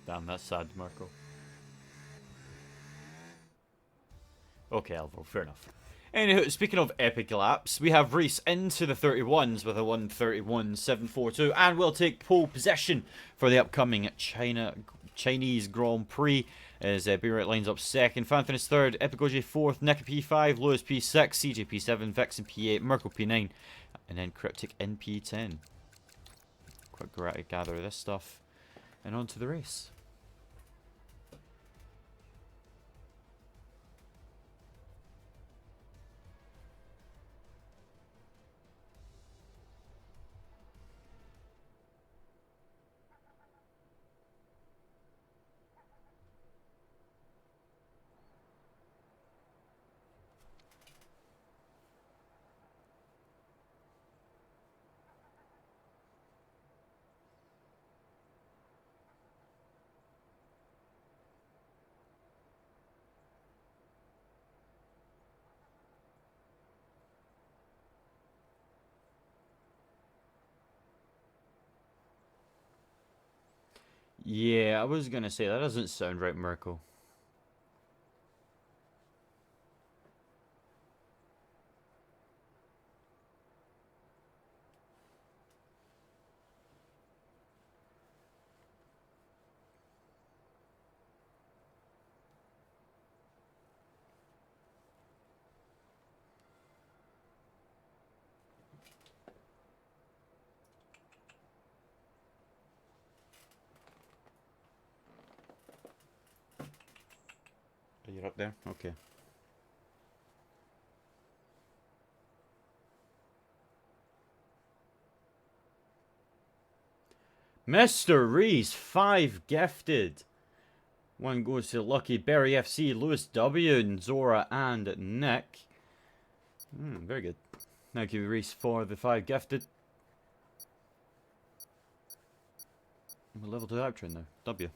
Damn, that's sad, Marco. Okay, Alvaro, fair enough. Anywho, speaking of epic laps, we have Reese into the 31s with a 1:31.742, and will take pole position for the upcoming Chinese Grand Prix as B-Right lines up second, Fanthenis third, Epigoji fourth, Nick P5, Lewis P6, CJ P7, Vixen P8, Mirko P9, and then Cryptic in P10. Quick gather this stuff, and on to the race. Yeah, I was gonna say, that doesn't sound right, Mirko. You're up there? Okay. Mr. Reese, 5 gifted. One goes to Lucky Berry FC, Lewis W, Zora, and Nick. Very good. Thank you, Reese, for the 5 gifted. We're level 2 outro now. W.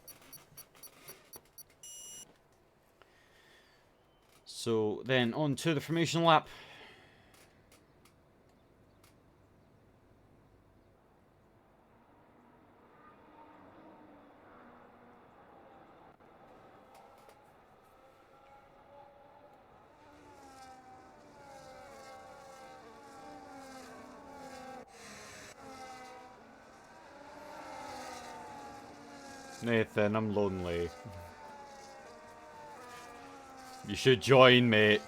So then on to the formation lap. Nathan, I'm lonely. You should join, mate.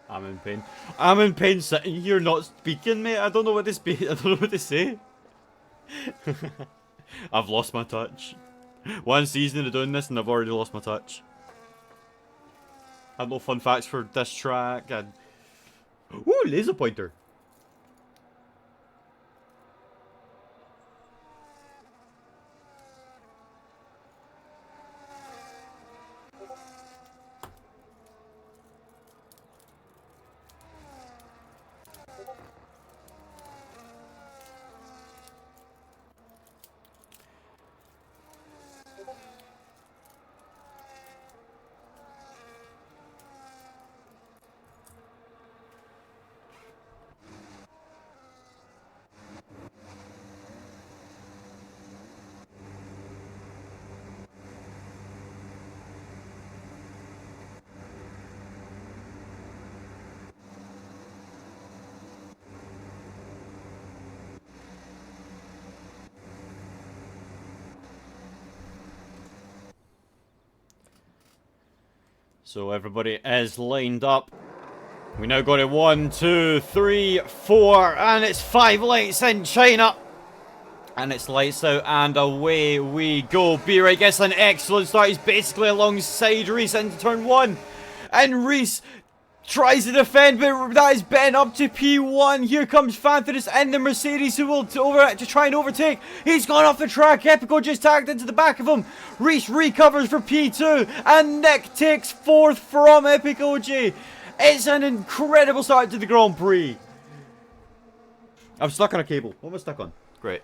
I'm in pain. I'm in pain sitting here not speaking, mate. I don't know what to speak. I don't know what to say. I've lost my touch. One season of doing this and I've already lost my touch. I have no fun facts for this track and... Ooh, laser pointer. So everybody is lined up. We now got it 1, 2, 3, 4, and it's 5 lights in China. And it's lights out and away we go. B-Right gets an excellent start. He's basically alongside Reese into turn 1. And Reese tries to defend, but that is Ben up to P1. Here comes Fanthidus and the Mercedes who will to try and overtake. He's gone off the track. Epico just tagged into the back of him. Reese recovers for P2. And Nick takes 4th from Epico. It's an incredible start to the Grand Prix. I'm stuck on a cable. What am I stuck on? Great.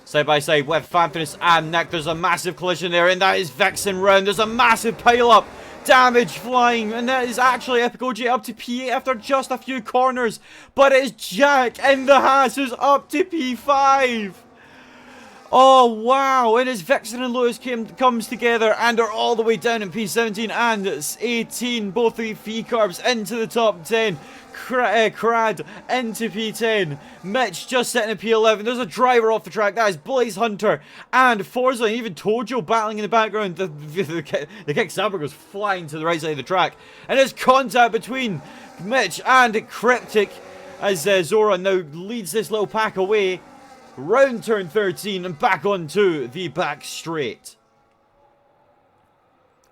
Side by side with Fanthidus and Nick. There's a massive collision there, and that is Vixen round. There's a massive pile up. Damage flying, and that is actually Epic up to P8 after just a few corners. But it is Jack in the Haas who's up to P5. Oh, wow. And as Vixen and Lewis comes together and are all the way down in P17 and 18. Both the V-Carbs into the top 10. Crad into P10. Mitch just sitting at P11. There's a driver off the track. That is Blaze Hunter and Forza, and even Tojo battling in the background. The Kick Saber goes flying to the right side of the track. And there's contact between Mitch and Cryptic as Zora now leads this little pack away. Round turn 13 and back onto the back straight.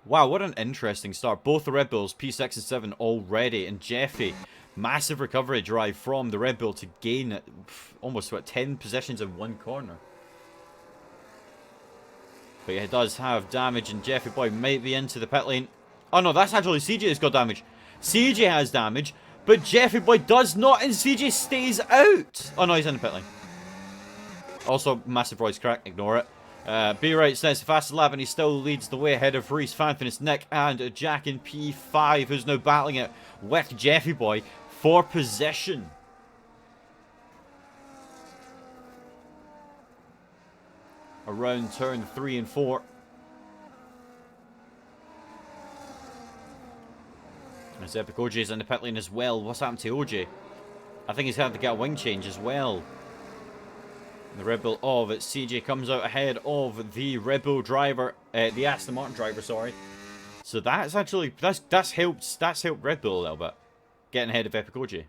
Wow, what an interesting start. Both the Red Bulls, P6 and 7 already, and Jeffy. Massive recovery drive from the Red Bull to gain almost, what, 10 positions in one corner. But he does have damage, and Jeffy Boy might be into the pit lane. Oh no, that's actually CJ that's got damage. CJ has damage, but Jeffy Boy does not, and CJ stays out. Oh no, he's in the pit lane. Also, massive voice crack, ignore it. B-Right says the fastest lap, and he still leads the way ahead of Reese, Fanthidus, Nick, and Jack in P5, who's now battling it with Jeffy Boy for position. Around turn 3 and 4. As Epic OJ's in the pit lane as well. What's happened to OJ? I think he's had to get a wing change as well. The Red Bull of CJ comes out ahead of the Red Bull driver, the Aston Martin driver, sorry. So that's actually that's helped Red Bull a little bit, getting ahead of Epic OJ.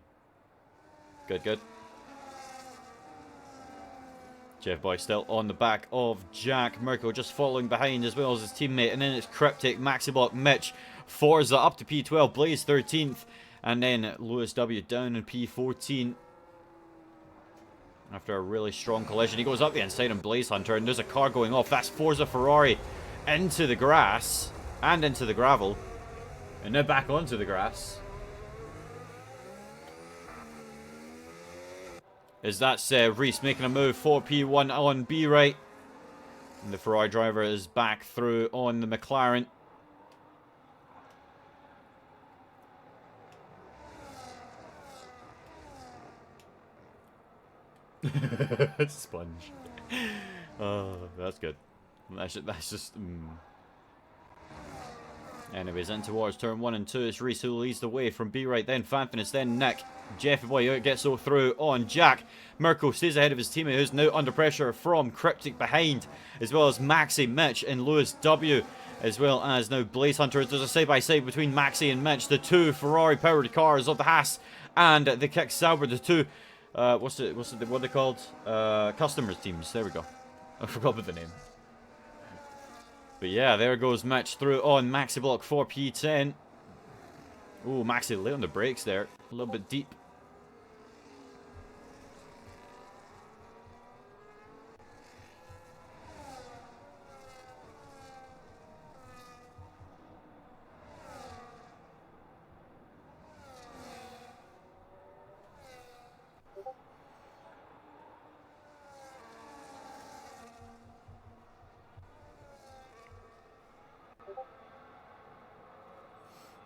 Good, good. Jeff Boy still on the back of Jack. Merkel just following behind as well as his teammate, and then it's Cryptic, Maxiblock, Mitch, Forza up to P12, Blaze 13th, and then Lewis W down in P14. After a really strong collision, he goes up the inside on Blaze Hunter, and there's a car going off. That's Forza Ferrari into the grass and into the gravel, and now back onto the grass. As that's Reese making a move for P1 on B-Right, and the Ferrari driver is back through on the McLaren. Sponge. Oh, that's good. That's just... Anyways, in towards turn 1 and 2. It's Reese who leads the way from B-Right, then Fanfinus, then Nick. Jeffy Boy out gets through on Jack. Mirko stays ahead of his teammate, who's now under pressure from Cryptic behind, as well as Maxi, Mitch, and Lewis W, as well as now Blaze Hunter. There's a side-by-side between Maxi and Mitch, the two Ferrari-powered cars of the Haas and the Kick Sauber, the two, what are they called? Customers teams. There we go. I forgot about the name. But yeah, there goes Mitch through on Maxi Block 4P10. Ooh, Maxi late on the brakes there. A little bit deep.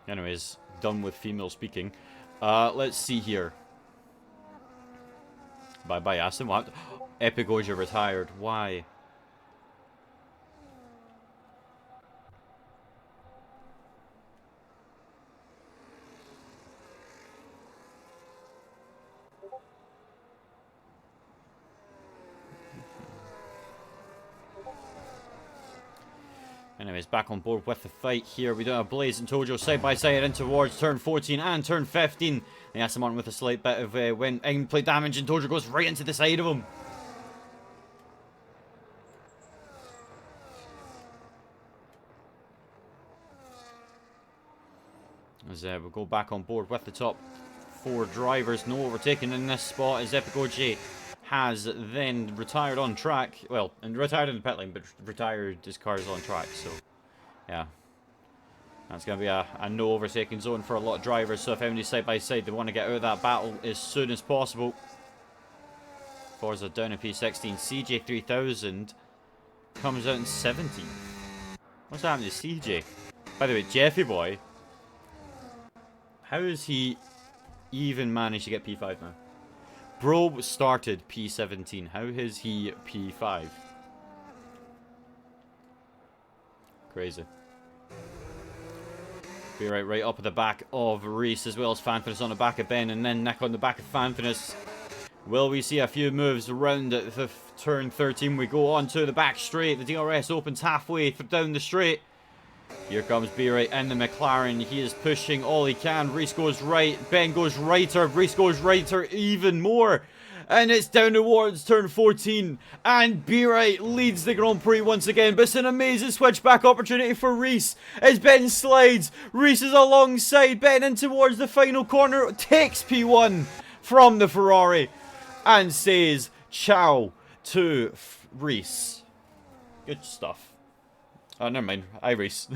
Anyways, done with female speaking. Let's see here. Bye-bye, Aston. What? Epic Oja retired. Why? Anyways, back on board with the fight here. We do have Blaze and Tojo side by side in towards turn 14 and turn 15. The Aston Martin with a slight bit of in-play damage, and Tojo goes right into the side of him. As we'll go back on board with the top 4 drivers. No overtaking in this spot as Epic OJ has then retired on track. Well, and retired in the pit lane, but retired his cars on track. So, yeah. That's going to be a no overtaking zone for a lot of drivers. So if anybody's side by side, they want to get out of that battle as soon as possible. Forza down in P16. CJ3000 comes out in 17. What's happening to CJ? By the way, Jeffy Boy. How has he even managed to get P5 now? Bro started P17. How is he P5? Crazy. Be right up at the back of Reese, as well as Fanfinus on the back of Ben, and then Nick on the back of Fanfinus. Will we see a few moves around the turn 13? We go on to the back straight. The DRS opens halfway down the straight. Here comes B-Right in the McLaren. He is pushing all he can. Reese goes right. Ben goes righter. Reese goes righter even more. And it's down towards turn 14. And B-Right leads the Grand Prix once again. But it's an amazing switchback opportunity for Reese. As Ben slides. Reese is alongside Ben in towards the final corner. Takes P1 from the Ferrari. And says ciao to Reese. Good stuff. Oh, never mind. Reese.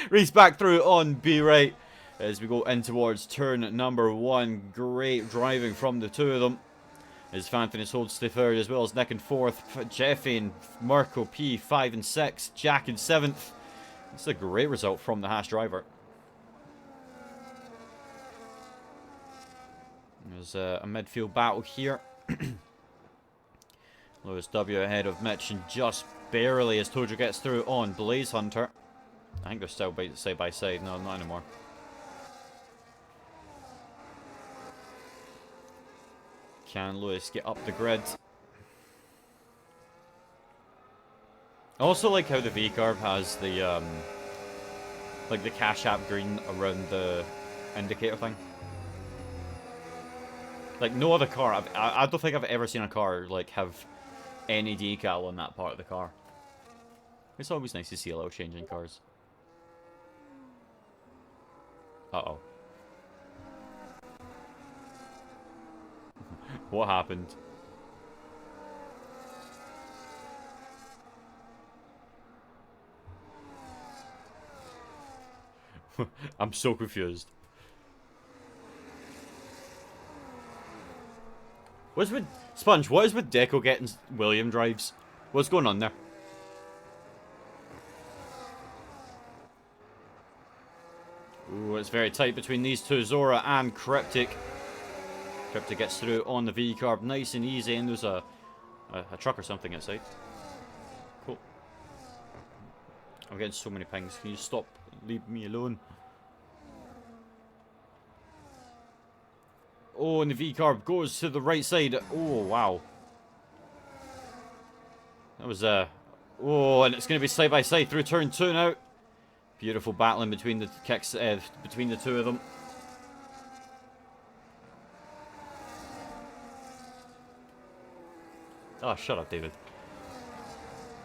Reese back through on B-Right as we go in towards turn number 1. Great driving from the two of them. As Fanfinus holds to third, as well as Nick in 4th. Jeffy and Mirko P5 and 6. Jack in 7th. It's a great result from the Haas driver. There's a midfield battle here. Lewis W ahead of Mitch and just barely as Tojo gets through on Blaze Hunter. I think they're still side by side. No, not anymore. Can Lewis get up the grid? I also like how the V-Carb has the like the Cash App green around the indicator thing. Like no other car, I don't think I've ever seen a car like have any decal on that part of the car. It's always nice to see a little change in cars. Uh-oh. What happened? I'm so confused. What's with Sponge? What is with Deco getting William drives? What's going on there? Ooh, it's very tight between these two, Zora and Cryptic. Cryptic gets through on the V-Carb, nice and easy, and there's a truck or something outside. Cool. I'm getting so many pings. Can you stop? Leave me alone. Oh, and the V-carb goes to the right side. Oh, wow. That was, oh, and it's going to be side by side through turn 2 now. Beautiful battling between the kicks, between the two of them. Oh, shut up, David.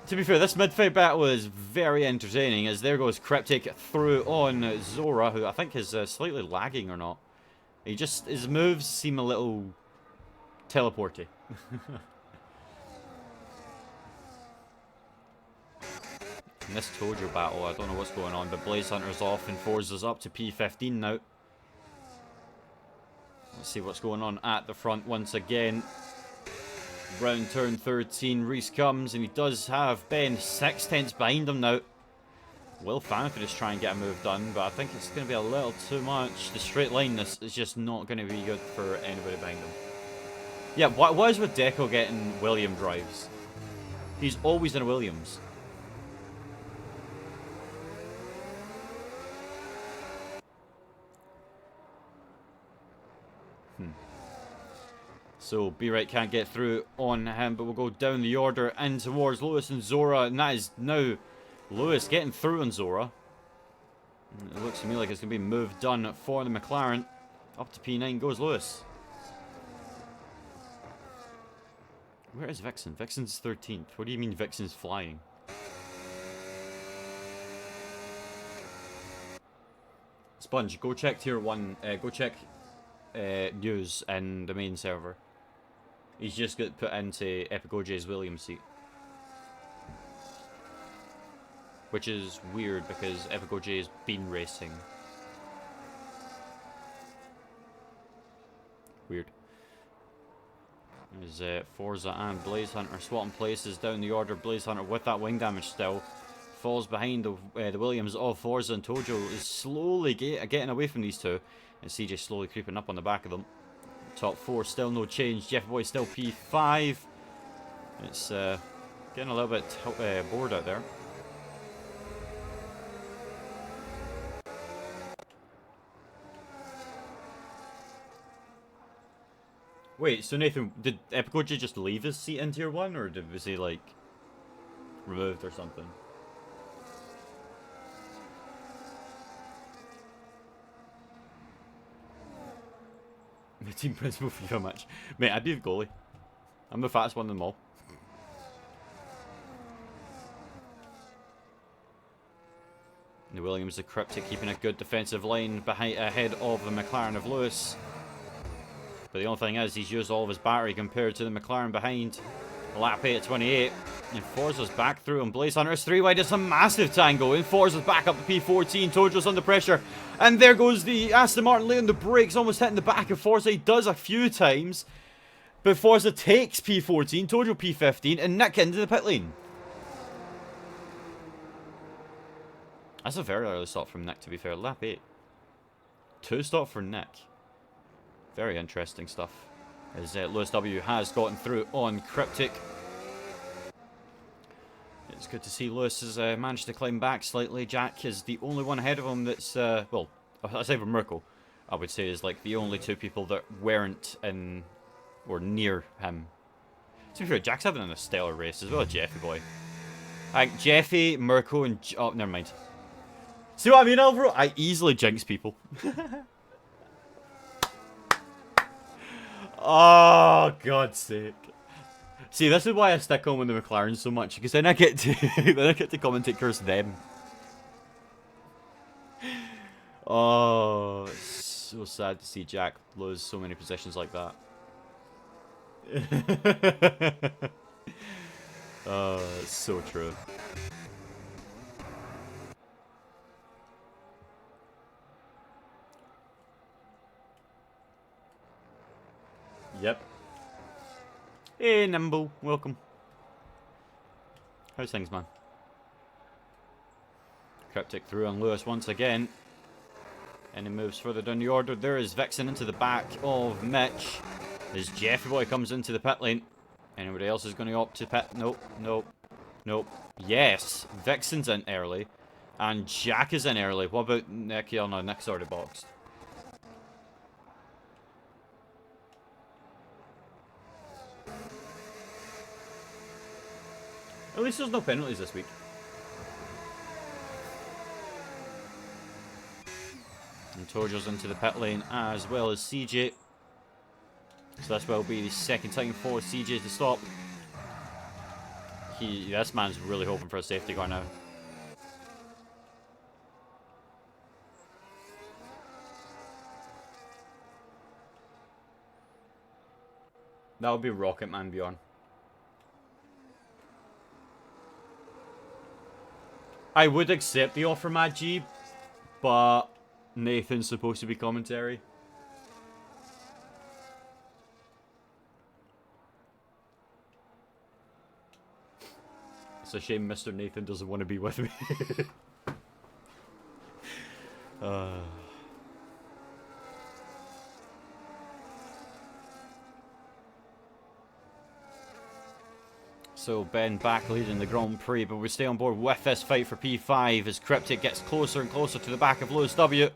To be fair, this mid-fight battle is very entertaining, as there goes Cryptic through on Zora, who I think is slightly lagging or not. His moves seem a little teleporty. In this Tojo battle, I don't know what's going on, but Blaze Hunter's off and Forza's up to P15 now. Let's see what's going on at the front once again. Round turn 13, Reese comes, and he does have Ben 6/10 behind him now. Will Fanford try and get a move done, but I think it's going to be a little too much. The straight line is just not going to be good for anybody behind him. Yeah, what is with Deco getting William drives? He's always in a Williams. So B-Right can't get through on him, but we'll go down the order and towards Lewis and Zora, and that is now Lewis getting through on Zora. It looks to me like it's going to be a move done for the McLaren. Up to P9 goes Lewis. Where is Vixen? Vixen's 13th. What do you mean Vixen's flying? Sponge, go check tier 1, go check news in the main server. He's just got put into Epic OJ's Williams seat. Which is weird because Epic OJ has been racing. Weird. There's Forza and Blaze Hunter swapping places down the order. Blaze Hunter with that wing damage still. Falls behind the Williams of Forza, and Tojo is slowly getting away from these two. And CJ slowly creeping up on the back of them. Top 4 still no change. Jeff Boy still P5. It's getting a little bit bored out there. Wait, so Nathan, did Epic OJ just leave his seat in tier 1, or was he like removed or something? The team principal FIFA match. Mate, I'd be the goalie. I'm the fattest one of them all. The Williams, the Cryptic, keeping a good defensive line ahead of the McLaren of Lewis. But the only thing is, he's used all of his battery compared to the McLaren behind. Lap 8 at 28. And Forza's back through, and Blaze Hunter's 3 wide. It's a massive tango. And Forza's back up to P14. Tojo's under pressure. And there goes the Aston Martin late on the brakes, almost hitting the back of Forza. He does a few times. But Forza takes P14, Tojo P15, and Nick into the pit lane. That's a very early stop from Nick, to be fair. Lap 8. 2 stop for Nick. Very interesting stuff. As Lewis W has gotten through on Cryptic. It's good to see Lewis has managed to climb back slightly. Jack is the only one ahead of him that's, well, aside from Merkel, I would say is like the only 2 people that weren't in, or near him. To be fair, Jack's having a stellar race as well as Jeffy boy. I think Jeffy, Merkel, and... oh, never mind. See what I mean, Alvaro? I easily jinx people. Oh, God's sake. See, this is why I stick on with the McLaren so much, because then I get to commentate curse them. Oh, it's so sad to see Jack lose so many positions like that. Oh, it's so true. Yep. Hey, Nimble. Welcome. How's things, man? Cryptic through on Lewis once again. And he moves further down the order. There is Vixen into the back of Mitch. As Jeffy Boy comes into the pit lane. Anybody else is going to opt to pit? Nope, nope. Nope. Yes. Vixen's in early. And Jack is in early. What about Nick? Oh no, Nick's already boxed. At least there's no penalties this week. And Tojo's into the pit lane as well as CJ. So this will be the second time for CJ to stop. This man's really hoping for a safety car now. That would be Rocket Man Bjorn. I would accept the offer, Mad G, but Nathan's supposed to be commentary. It's a shame Mr. Nathan doesn't want to be with me. So Ben back leading the Grand Prix, but we stay on board with this fight for P5 as Cryptic gets closer and closer to the back of Lewis W.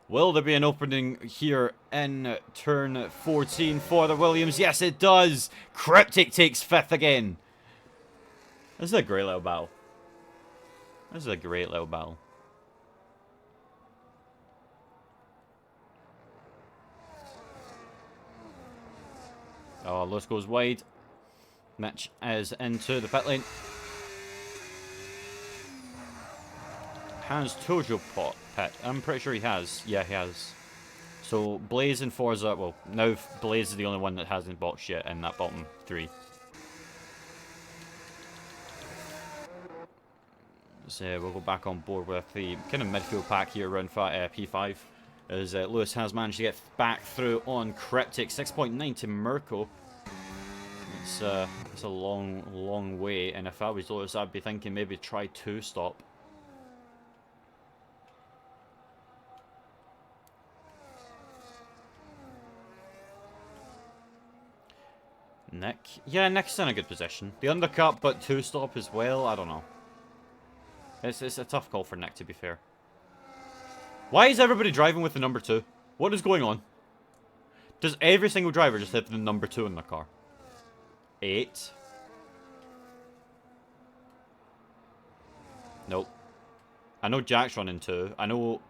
Will there be an opening here in turn 14 for the Williams? Yes, it does. Cryptic takes 5th again. This is a great little battle. This is a great little battle. Oh, Lewis goes wide. Mitch is into the pit lane. Has Tojo pit? I'm pretty sure he has. Yeah, he has. So Blaze and Forza, well, now Blaze is the only one that hasn't boxed yet in that bottom 3. So we'll go back on board with the kind of midfield pack here around P5. As Lewis has managed to get back through on Cryptic. 6.9 to Mirko. It's a long way, and if I was Lewis, I'd be thinking maybe try 2-stop. Nick? Yeah, Nick's in a good position. The undercut, but 2-stop as well, I don't know. It's a tough call for Nick, to be fair. Why is everybody driving with the number 2? What is going on? Does every single driver just have the number 2 in their car? 8. Nope. I know Jack's running 2. I know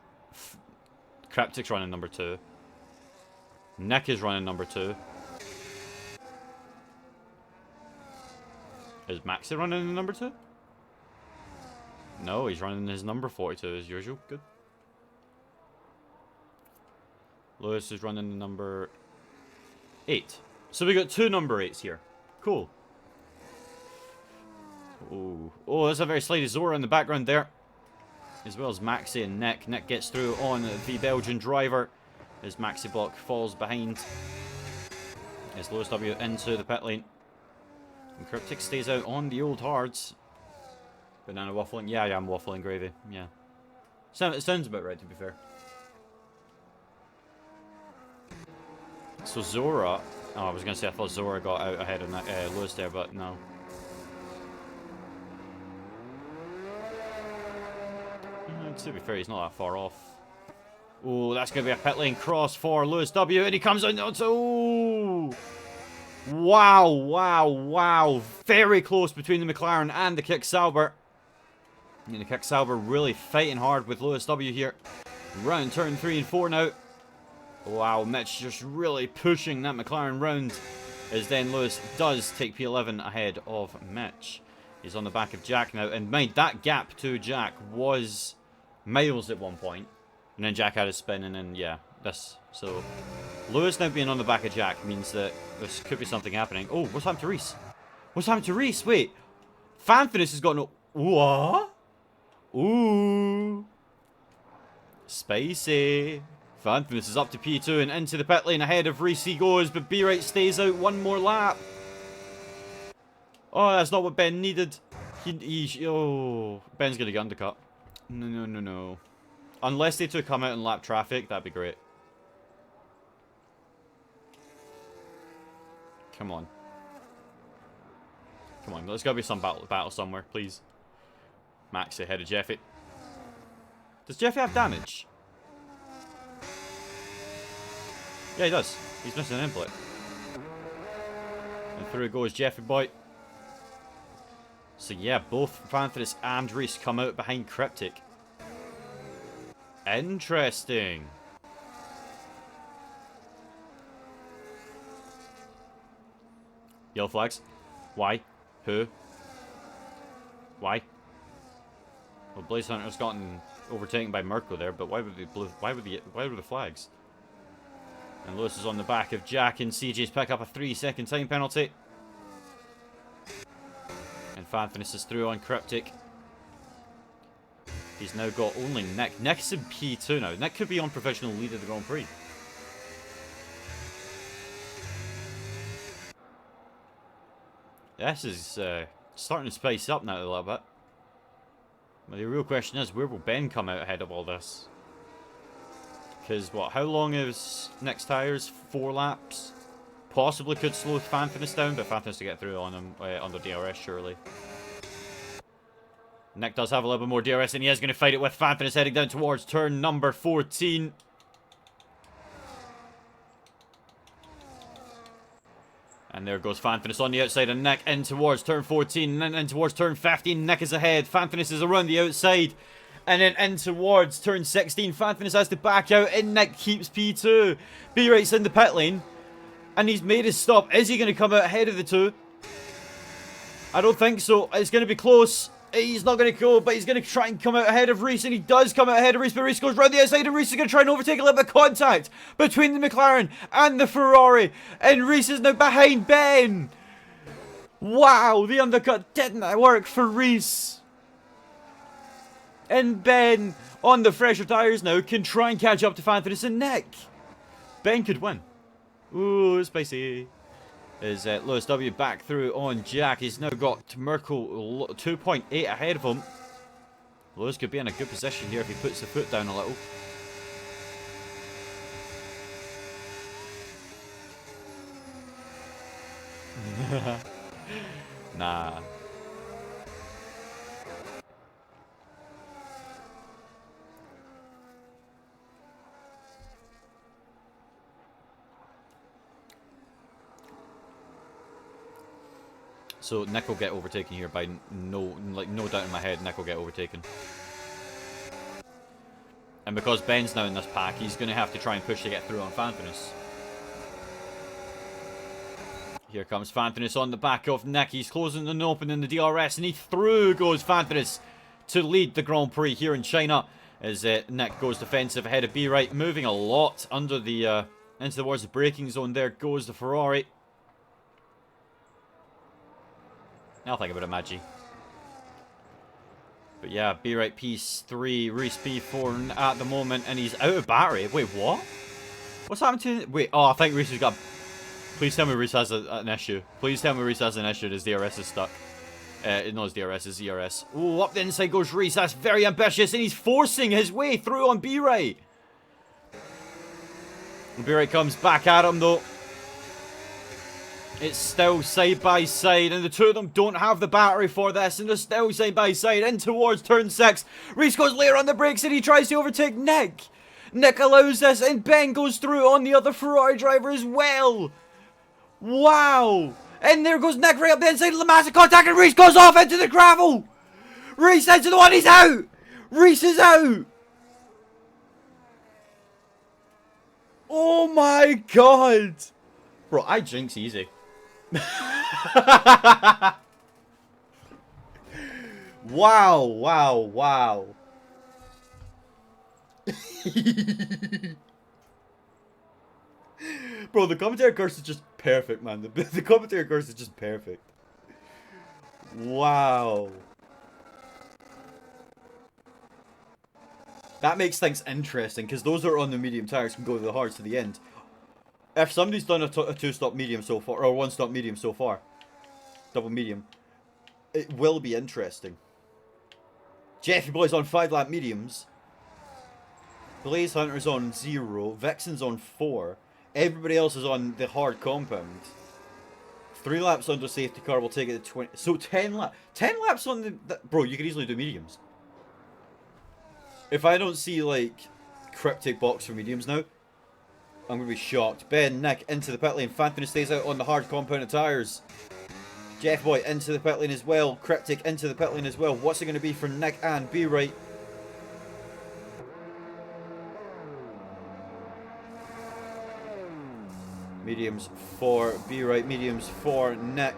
Cryptic's running number 2. Nick is running number 2. Is Maxi running the number 2? No, he's running his number 42 as usual. Good. Lewis is running the number 8. So we got 2 number 8s here. Cool. Ooh. Oh, there's a very slight Zora in the background there. As well as Maxi and Nick. Nick gets through on the Belgian driver. As Maxi Block falls behind. As Lewis W into the pit lane. And Cryptic stays out on the old hards. Banana waffling. Yeah, I'm waffling gravy. Yeah. So, it sounds about right, to be fair. So Zora... Oh, I was going to say I thought Zora got out ahead of Lewis there, but no. To be fair, he's not that far off. Oh, that's going to be a pit lane cross for Lewis W. And he comes out. Oh! Wow, wow, wow. Very close between the McLaren and the Kick Sauber. And the Kick Sauber really fighting hard with Lewis W here. Round turn 3 and 4 now. Wow, Mitch just really pushing that McLaren round. As then Lewis does take P11 ahead of Mitch. He's on the back of Jack now. And mind, that gap to Jack was miles at one point. And then Jack had a spin and then, yeah, this. So, Lewis now being on the back of Jack means that this could be something happening. Oh, what's happened to Reese? What's happened to Reese? Wait. Fanfinis has got no... What? Ooh. Spicy. Fanfinis is up to P2 and into the pit lane ahead of Reese he goes, but B-Right stays out one more lap. Oh, that's not what Ben needed. Oh, Ben's going to get undercut. No. Unless they two come out in lap traffic, that'd be great. Come on. Come on, there's got to be some battle somewhere, please. Max ahead of Jeffy. Does Jeffy have damage? Yeah, he does. He's missing an input. And through goes Jeffy boy. So yeah, both Fanthras and Reese come out behind Cryptic. Interesting. Yellow flags. Why? Who? Why? Well, Blaze Hunter's gotten overtaken by Mirko there, but why would the flags? And Lewis is on the back of Jack, and CJ's pick up a 3-second time penalty. And Fanthras is through on Cryptic. He's now got only Nick. Nick's in P2 now. Nick could be on provisional lead of the Grand Prix. This is starting to spice up now a little bit. But the real question is, where will Ben come out ahead of all this? Because, what, how long is Nick's tyres? 4 laps? Possibly could slow Fanthras down, but Fanthras to get through on him under DRS, surely. Nick does have a little bit more DRS, and he is going to fight it with Fanthras heading down towards turn number 14. And there goes Fanthras on the outside, and Nick in towards turn 14, and then in towards turn 15. Nick is ahead. Fanthras is around the outside, and then in towards turn 16. Fanthras has to back out, and Nick keeps P2. B-Right's in the pit lane, and he's made his stop. Is he going to come out ahead of the two? I don't think so. It's going to be close. He's not going to go, but he's going to try and come out ahead of Reese, and he does come out ahead of Reese, but Reese goes round the outside, and Reese is going to try and overtake a little bit of contact between the McLaren and the Ferrari, and Reese is now behind Ben. Wow, the undercut didn't work for Reese. And Ben, on the fresher tyres now, can try and catch up to Fanthras and Nick. Ben could win. Ooh, spicy. Is Lewis W back through on Jack. He's now got Merkel 2.8 ahead of him. Lewis could be in a good position here if he puts the foot down a little. Nah. So Nick will get overtaken here by no doubt in my head. Nick will get overtaken. And because Ben's now in this pack, he's going to have to try and push to get through on Fanthras. Here comes Fanthras on the back of Nick. He's closing and opening the DRS, and he through goes Fanthras to lead the Grand Prix here in China. As Nick goes defensive ahead of B-Right, moving a lot under the into towards the braking zone. There goes the Ferrari. I'll think about it, Maggi. But yeah, B-Right P3, Reese P4 at the moment, and he's out of battery. Wait, what? What's happened to... Wait, oh, I think Reese has got... Please tell me Reese has an issue. Please tell me Reese has an issue. His DRS is stuck. No, his DRS, his ERS. Oh, up the inside goes Reese. That's very ambitious, and he's forcing his way through on B-Right. B-Right comes back at him, though. It's still side by side, and the two of them don't have the battery for this, and they're still side by side in towards turn 6. Reese goes later on the brakes, and he tries to overtake Nick. Nick allows this, and Ben goes through on the other Ferrari driver as well. Wow. And there goes Nick right up the inside of the massive contact, and Reese goes off into the gravel. Reese into the one, he's out. Reese is out. Oh my god. Bro, I jinx easy. Wow, wow, wow. Bro, the commentary curse is just perfect, man. The commentary curse is just perfect. Wow. That makes things interesting, because those that are on the medium tires can go to the hards to the end. If somebody's done a two-stop medium so far, or one-stop medium so far, double medium, it will be interesting. Jeffy Boy's on 5-lap mediums. Blaze Hunter's on 0. Vixen's on 4. Everybody else is on the hard compound. 3 laps under safety car will take it to 20. So 10 laps. 10 laps on the... Bro, you could easily do mediums. If I don't see, like, cryptic box for mediums now, I'm going to be shocked. Ben, Nick, into the pit lane. Phantom stays out on the hard compounded tyres. Jeff Boy into the pit lane as well. Cryptic into the pit lane as well. What's it going to be for Nick and Be Right? Mediums for Be Right. Mediums for Nick.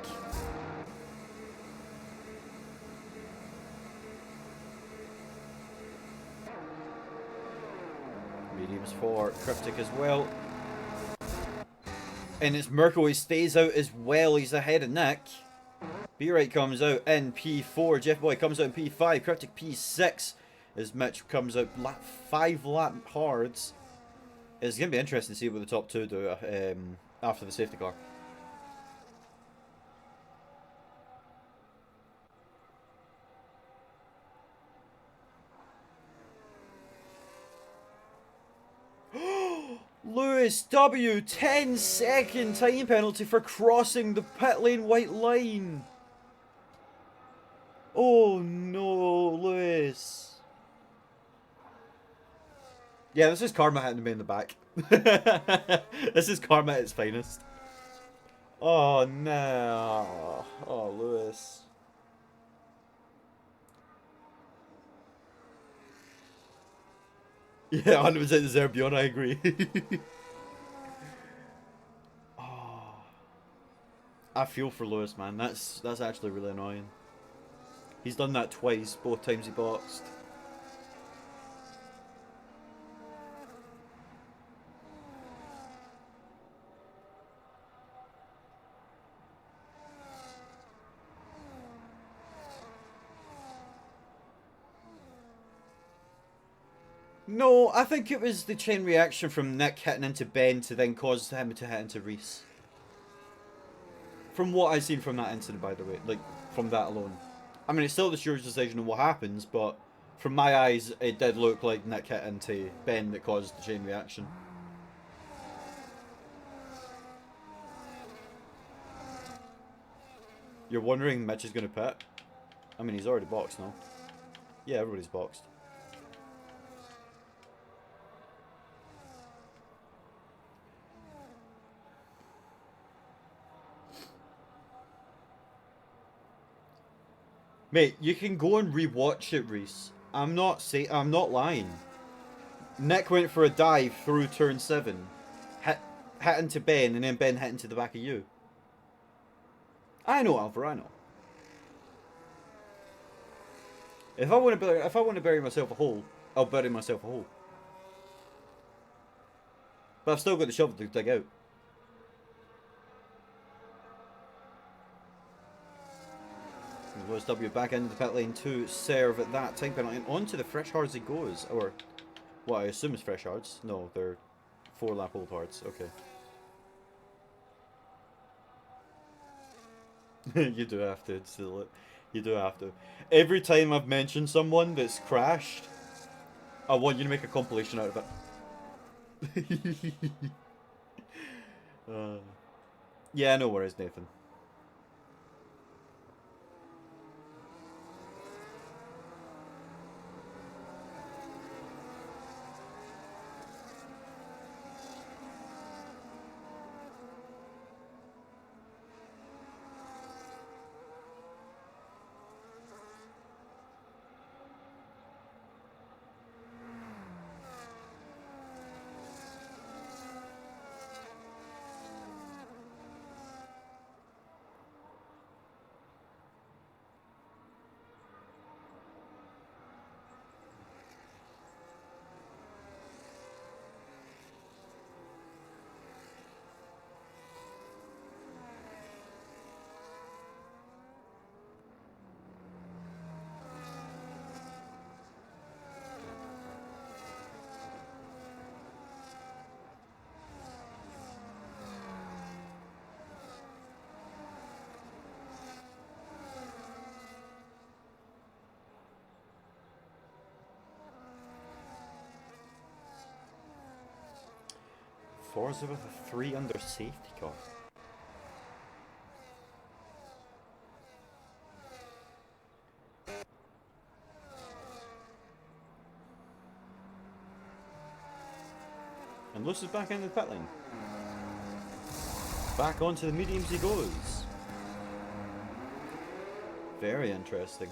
Mediums for Cryptic as well. And it's Merkel, he stays out as well. He's ahead of Nick. Be Right comes out in P4. Jeff Boy comes out in P5. Cryptic P6 as Mitch comes out 5 lap hards. It's going to be interesting to see what the top 2 do after the safety car. Lewis W, 10-second time penalty for crossing the pit lane white line. Oh no, Lewis. Yeah, this is karma hitting me in the back. This is karma at its finest. Oh no. Oh, Lewis. Yeah, 100% Zerbion, I agree. Oh. I feel for Lewis, man. That's actually really annoying. He's done that twice, both times he boxed. No, I think it was the chain reaction from Nick hitting into Ben to then cause him to hit into Reese. From what I've seen from that incident, by the way, like, from that alone. I mean, it's still the stewards' decision on what happens, but from my eyes, it did look like Nick hit into Ben that caused the chain reaction. You're wondering Mitch is going to pit? I mean, he's already boxed now. Yeah, everybody's boxed. Mate, you can go and rewatch it, Reese. I'm not lying. Nick went for a dive through turn 7, hit into Ben, and then Ben hit into the back of you. I know, Alvaro, I know. If I want to bury myself a hole, I'll bury myself a hole. But I've still got the shovel to dig out. Lewis W back into the pit lane to serve at that time penalty, and onto the fresh hards he goes, or what I assume is fresh hards. No, they're 4 lap old hards. Okay. You do have to still it. You do have to. Every time I've mentioned someone that's crashed, I want you to make a compilation out of it. Yeah, no worries, Nathan. Forza with a 3 under safety car. And Lewis is back into the pit lane. Back onto the mediums he goes. Very interesting.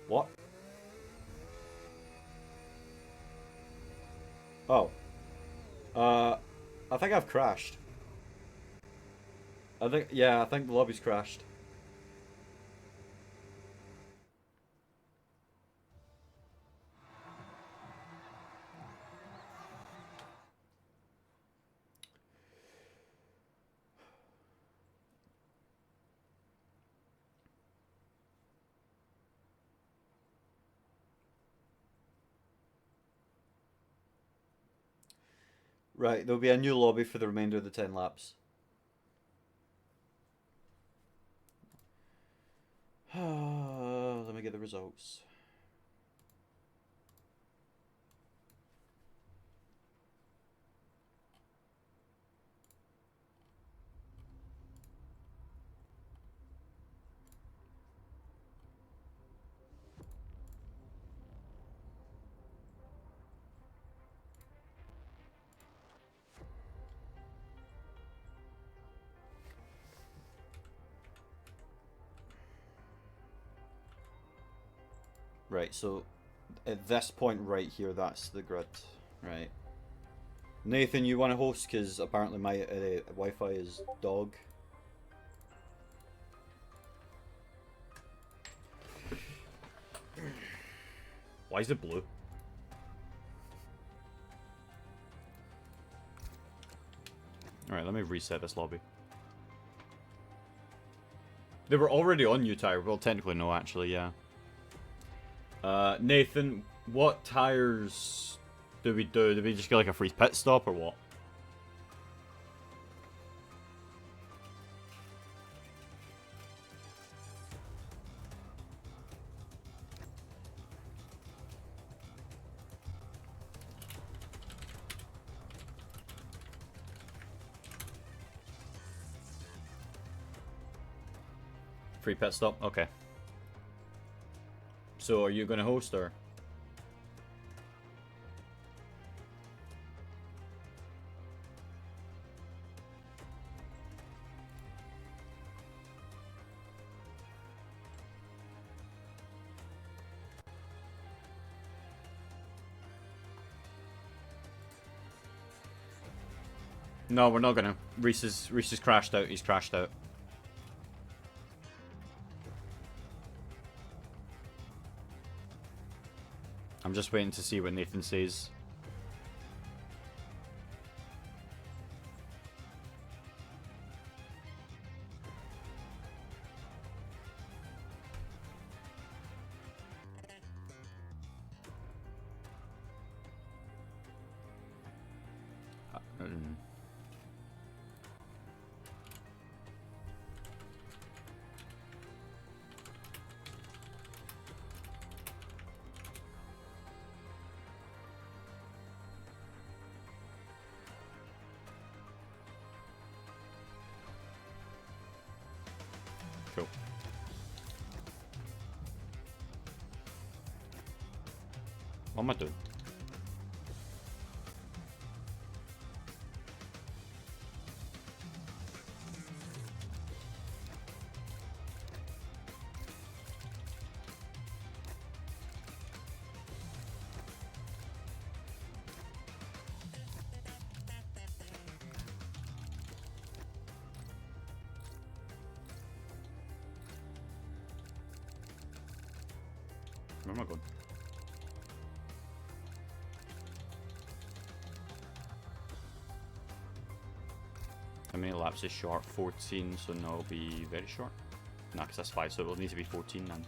What? Oh. I think I've crashed. I think the lobby's crashed. Right, there'll be a new lobby for the remainder of the 10 laps. Let me get the results. Right, so at this point right here, that's the grid. Right. Nathan, you want to host? Because apparently my Wi-Fi is dog. Why is it blue? Alright, let me reset this lobby. They were already on new tire. Well, technically no, actually, yeah. Nathan, what tires do we do? Do we just get like a free pit stop or what? Free pit stop? Okay. So are you going to host or? No, we're not gonna. Reese is crashed out. He's crashed out. I'm just waiting to see what Nathan says. Cool. What am I doing? Where am I going? How many laps is short? 14, so no, it'll be very short. Nah, because that's 5, so it will need to be 14 then.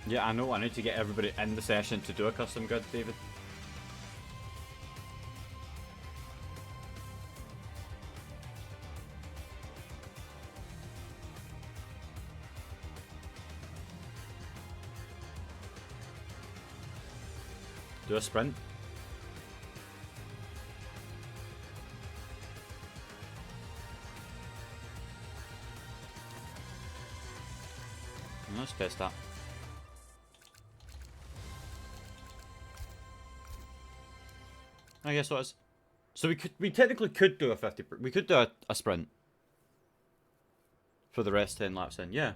Yeah, I know. I need to get everybody in the session to do a custom grid, David. Do a sprint. Let's test that. I guess so. So we technically could do a 50. We could do a sprint for the rest 10 laps in. Yeah.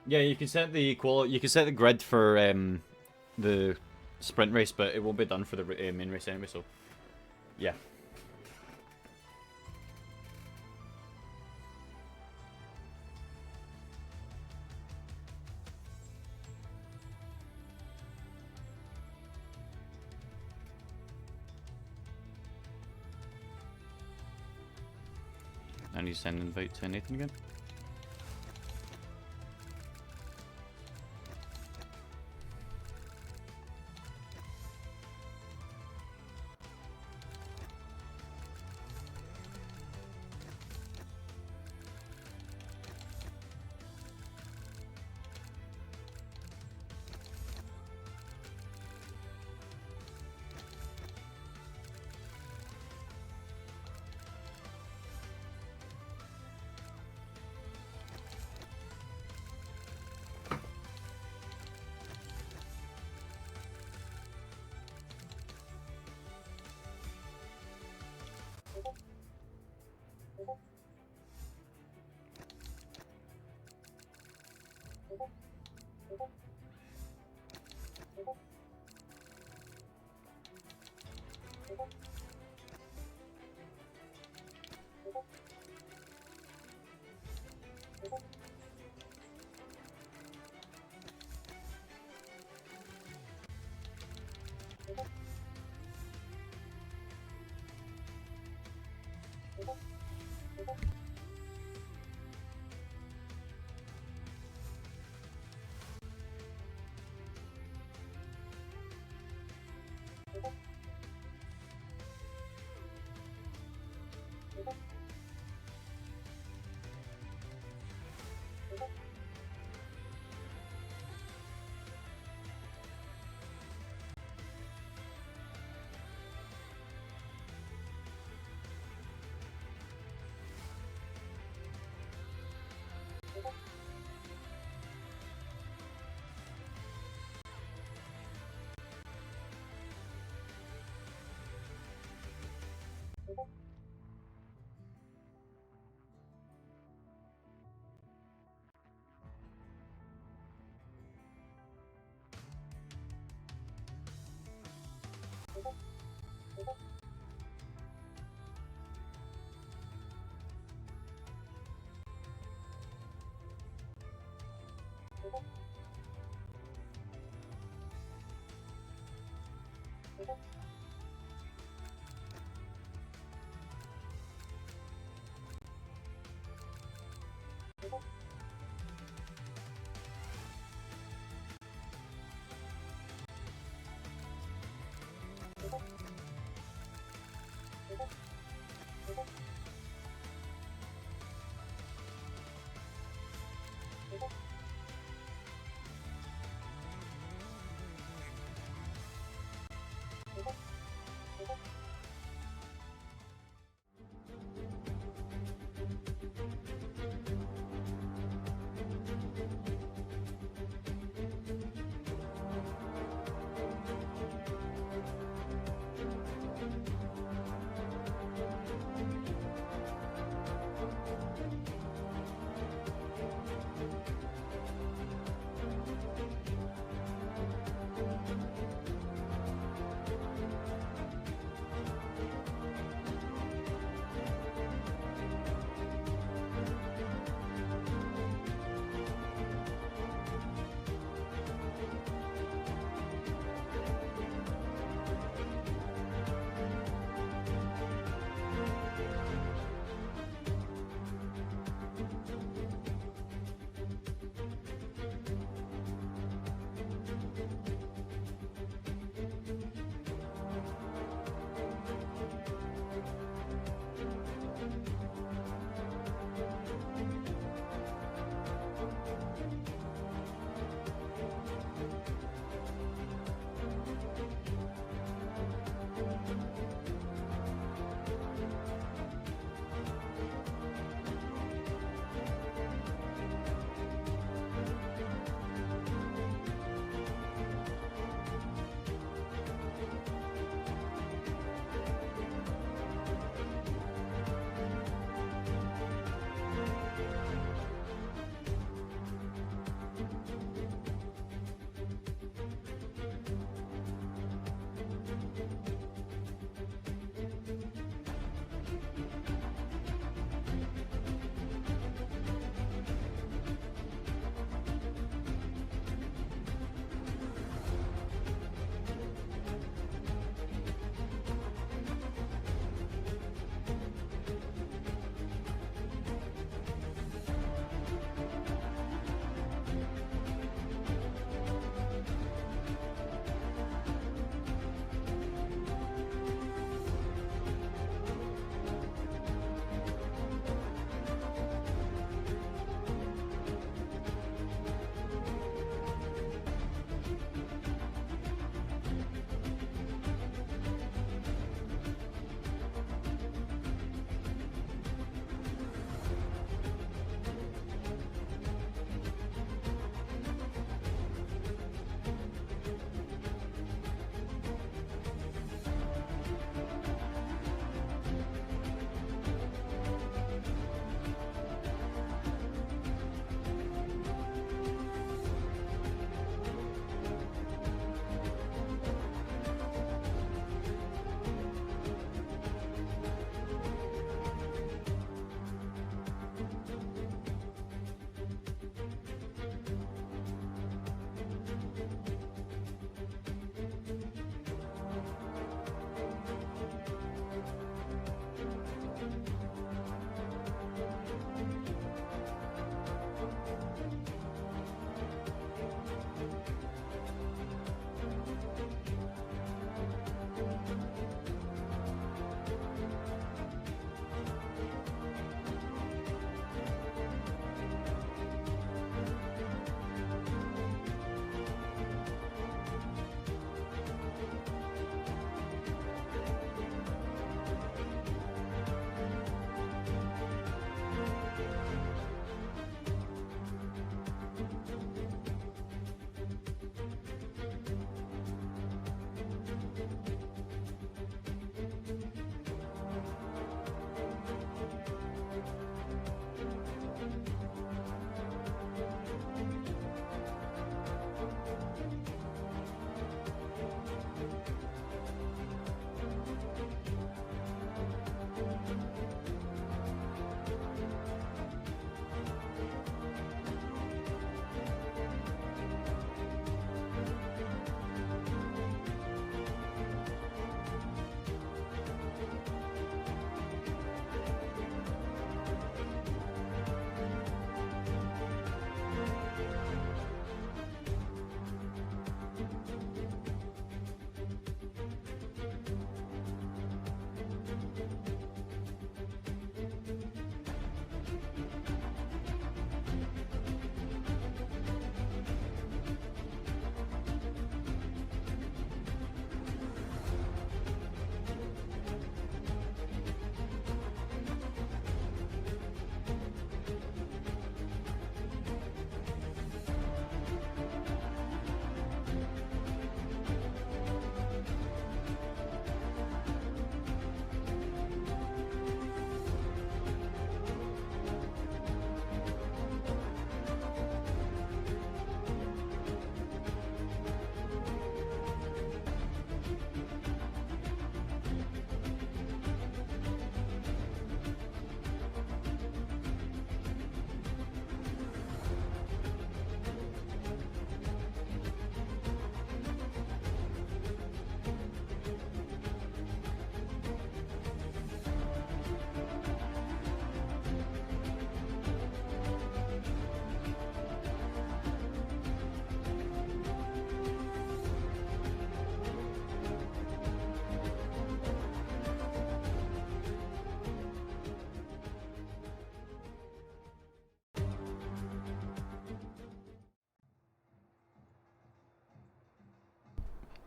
Yeah, you can set the grid for the sprint race, but it won't be done for the main race anyway. So, yeah. And you send an invite to Nathan again.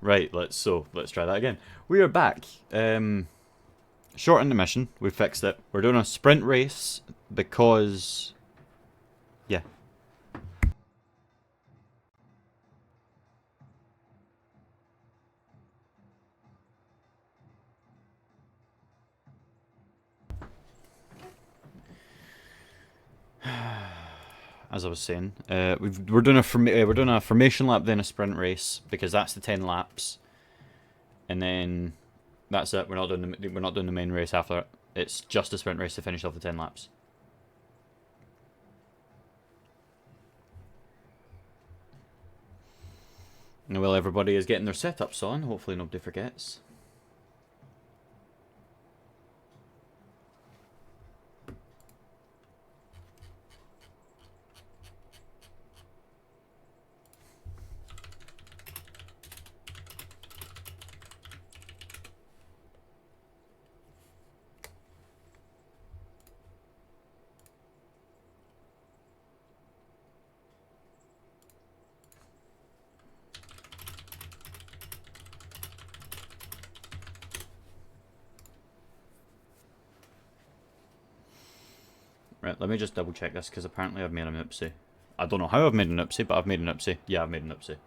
Right, let's try that again. We are back. Short intermission. We fixed it. We're doing a sprint race because, yeah. As I was saying, we're doing a formation lap, then a sprint race because that's the 10 laps, and then that's it. We're not doing the main race after it. It's just a sprint race to finish off the 10 laps. And while everybody is getting their setups on, hopefully nobody forgets. Right, let me just double check this, because apparently I've made an oopsie. I don't know how I've made an oopsie, but I've made an oopsie. Yeah, I've made an oopsie.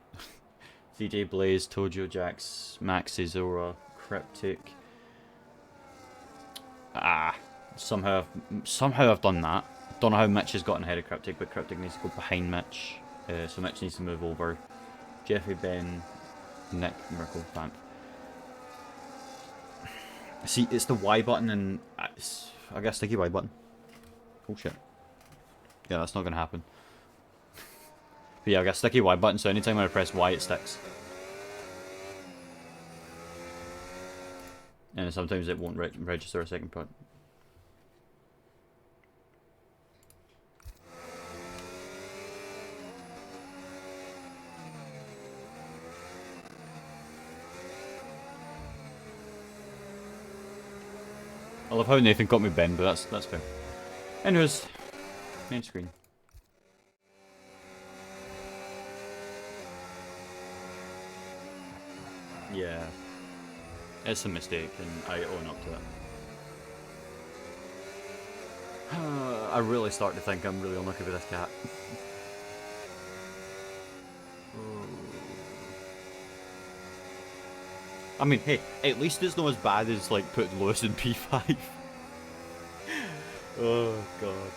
CJ, Blaze, Tojo, Jax, Maxi, Zora, Cryptic. Somehow I've done that. Don't know how Mitch has gotten ahead of Cryptic, but Cryptic needs to go behind Mitch. So Mitch needs to move over. Jeffy, Ben, Nick, Miracle, Vamp. See, it's the Y button and I guess sticky Y button. Oh shit. Yeah, that's not gonna happen. But yeah, I got sticky Y button, so anytime I press Y, it sticks. And sometimes it won't register a second point. I love how Nathan got me Ben, but that's fair. Anyways, main screen. Yeah, it's a mistake, and I own up to it. I really start to think I'm really unlucky with this cat. I mean, hey, at least it's not as bad as like putting Lewis in P5. Oh god.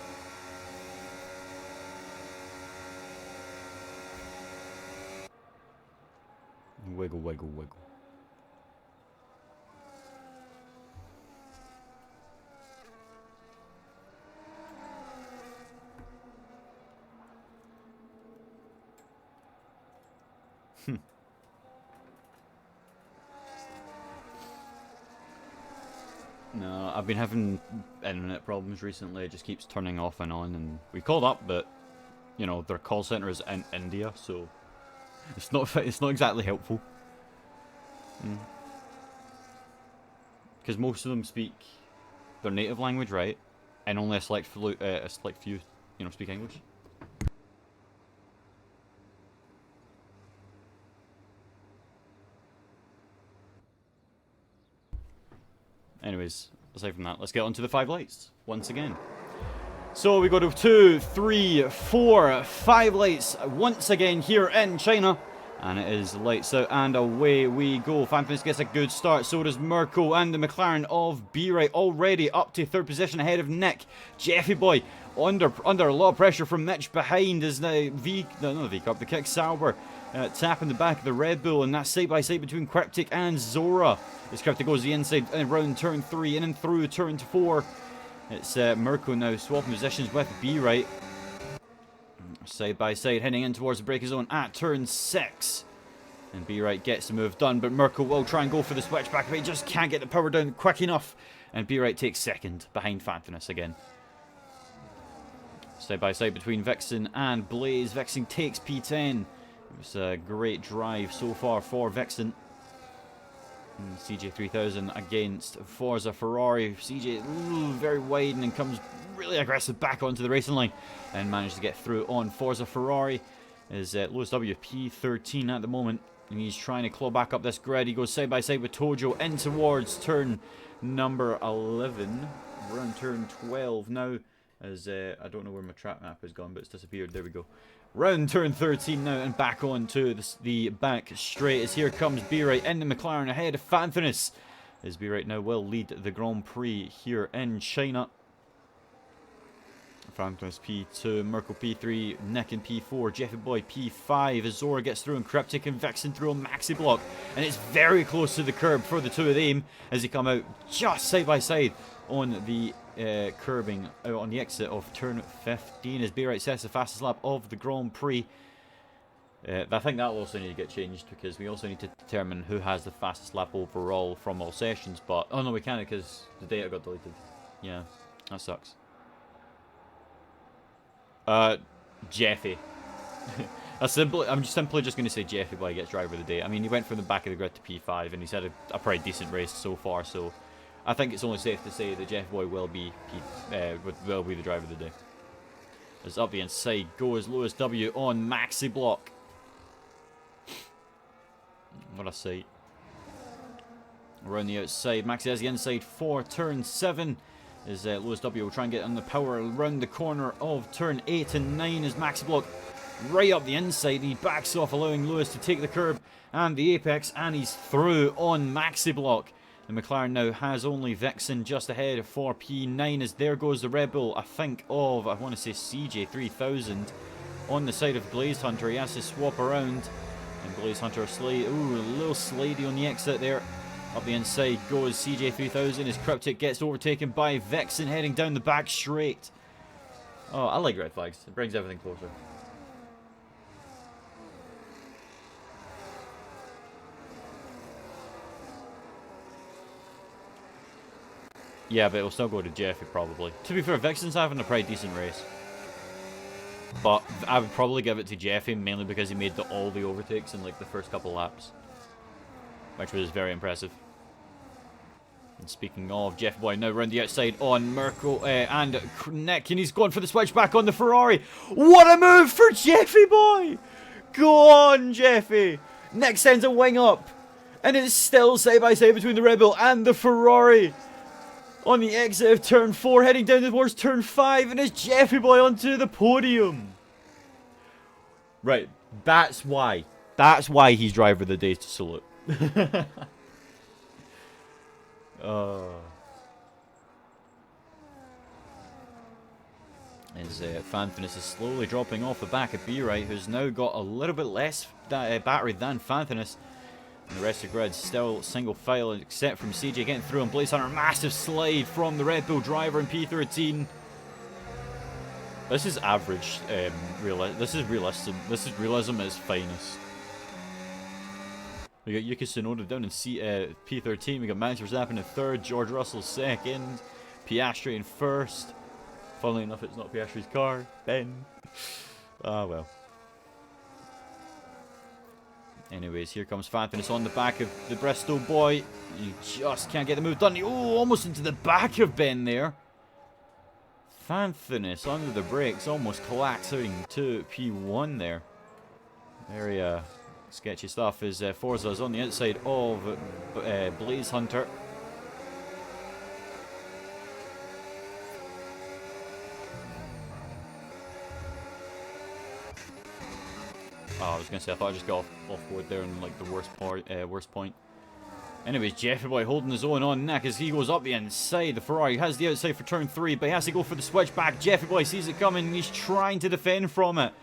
Wiggle, wiggle, wiggle. No, I've been having internet problems recently. It just keeps turning off and on, and we called up, but you know their call center is in India, so it's not exactly helpful. Because most of them speak their native language, right? And only a select few, you know, speak English. Anyways, aside from that, let's get on to the 5 lights once again. So we go to 2, 3, 4, 5 lights once again here in China. And it is lights out and away we go. Fanfins gets a good start, so does Mirko, and the McLaren of B-Right already up to 3rd position ahead of Nick. Jeffy Boy under a lot of pressure from Mitch behind is now the Kick Sauber tapping the back of the Red Bull, and that's side by side between Cryptic and Zora. As Cryptic goes the inside around turn 3 in and through turn 4. It's Mirko now swapping positions with B-Right. Side by side, heading in towards the break zone at turn 6. And B-Right gets the move done, but Mirko will try and go for the switchback, but he just can't get the power down quick enough. And B-Right takes 2nd behind Fanfinus again. Side by side between Vixen and Blaze. Vixen takes P10. It was a great drive so far for Vixen. And CJ3000 against Forza Ferrari. CJ very wide and comes really aggressive back onto the racing line and managed to get through on Forza Ferrari. Is Lewis W P13 at the moment. And he's trying to claw back up this grid. He goes side by side with Tojo in towards turn number 11. We're on turn 12 now. As I don't know where my track map has gone, but it's disappeared. There we go. Round turn 13 now, and back on to the back straight. As here comes B-Right in the McLaren ahead of Fanthinus. As B-Right now will lead the Grand Prix here in China. Fanthinus P2, Merkel P3, Nick in P4, Jeffy Boy P5. As Zora gets through, and Cryptic and Vixen through a maxi block. And it's very close to the curb for the two of them as they come out just side by side on the curbing out on the exit of turn 15 as B-Right sets the fastest lap of the Grand Prix. I think that will also need to get changed because we also need to determine who has the fastest lap overall from all sessions. But oh no, we can't because the data got deleted. Yeah, that sucks. Jeffy. I'm simply just going to say Jeffy Boy gets driver of the day. I mean, he went from the back of the grid to P5 and he's had a pretty decent race so far, so I think it's only safe to say that Jeffy Boy will be the driver of the day. As up the inside goes Lewis W on maxi block. What a sight. Around the outside, Maxi has the inside for turn 7. As Lewis W will try and get on the power around the corner of turn 8 and 9 as maxi block right up the inside. He backs off, allowing Lewis to take the curb and the apex, and he's through on maxi block. The McLaren now has only Vixen just ahead for P9 as there goes the Red Bull, I think of, I want to say CJ3000 on the side of Blaze Hunter. He has to swap around and Blaze Hunter slide. Ooh, a little slidey on the exit there. Up the inside goes CJ3000 as Cryptic gets overtaken by Vixen heading down the back straight. Oh, I like red flags. It brings everything closer. Yeah, but it'll still go to Jeffy probably. To be fair, Vixen's having a pretty decent race. But I would probably give it to Jeffy mainly because he made all the overtakes in like the first couple laps. Which was very impressive. And speaking of, Jeffy Boy now round the outside on Merkel and Nick, and he's going for the switch back on the Ferrari. What a move for Jeffy Boy! Go on, Jeffy! Nick sends a wing up, and it's still side by side between the Red Bull and the Ferrari. On the exit of turn 4, heading down towards turn 5, and it's Jeffy Boy onto the podium. Right, that's why. That's why he's driver of the day to salute. As Fanthinus is slowly dropping off the back of B-Right, who's now got a little bit less battery than Fanthinus. And the rest of the grid's still single file, except from CJ getting through on Blaze Hunter. Massive slide from the Red Bull driver in P13. This is average. This is realism. This is realism at its finest. We got Yuki Tsunoda down in P13. We got Max Verstappen in 3rd. George Russell 2nd. Piastri in 1st. Funnily enough, it's not Piastri's car. Ben. Ah, well. Anyways, here comes Fanthinus on the back of the Bristol boy. You just can't get the move done. Oh, almost into the back of Ben there. Fanthinus under the brakes, almost collapsing to P1 there. Very sketchy stuff. As Forza's on the outside of Blaze Hunter. Oh, I was gonna say I thought I just got off board there in like the worst point. Anyways, Jeffy Boy holding his own on Nick as he goes up the inside. The Ferrari has the outside for turn 3, but he has to go for the switch back. Jeffy Boy sees it coming and he's trying to defend from it.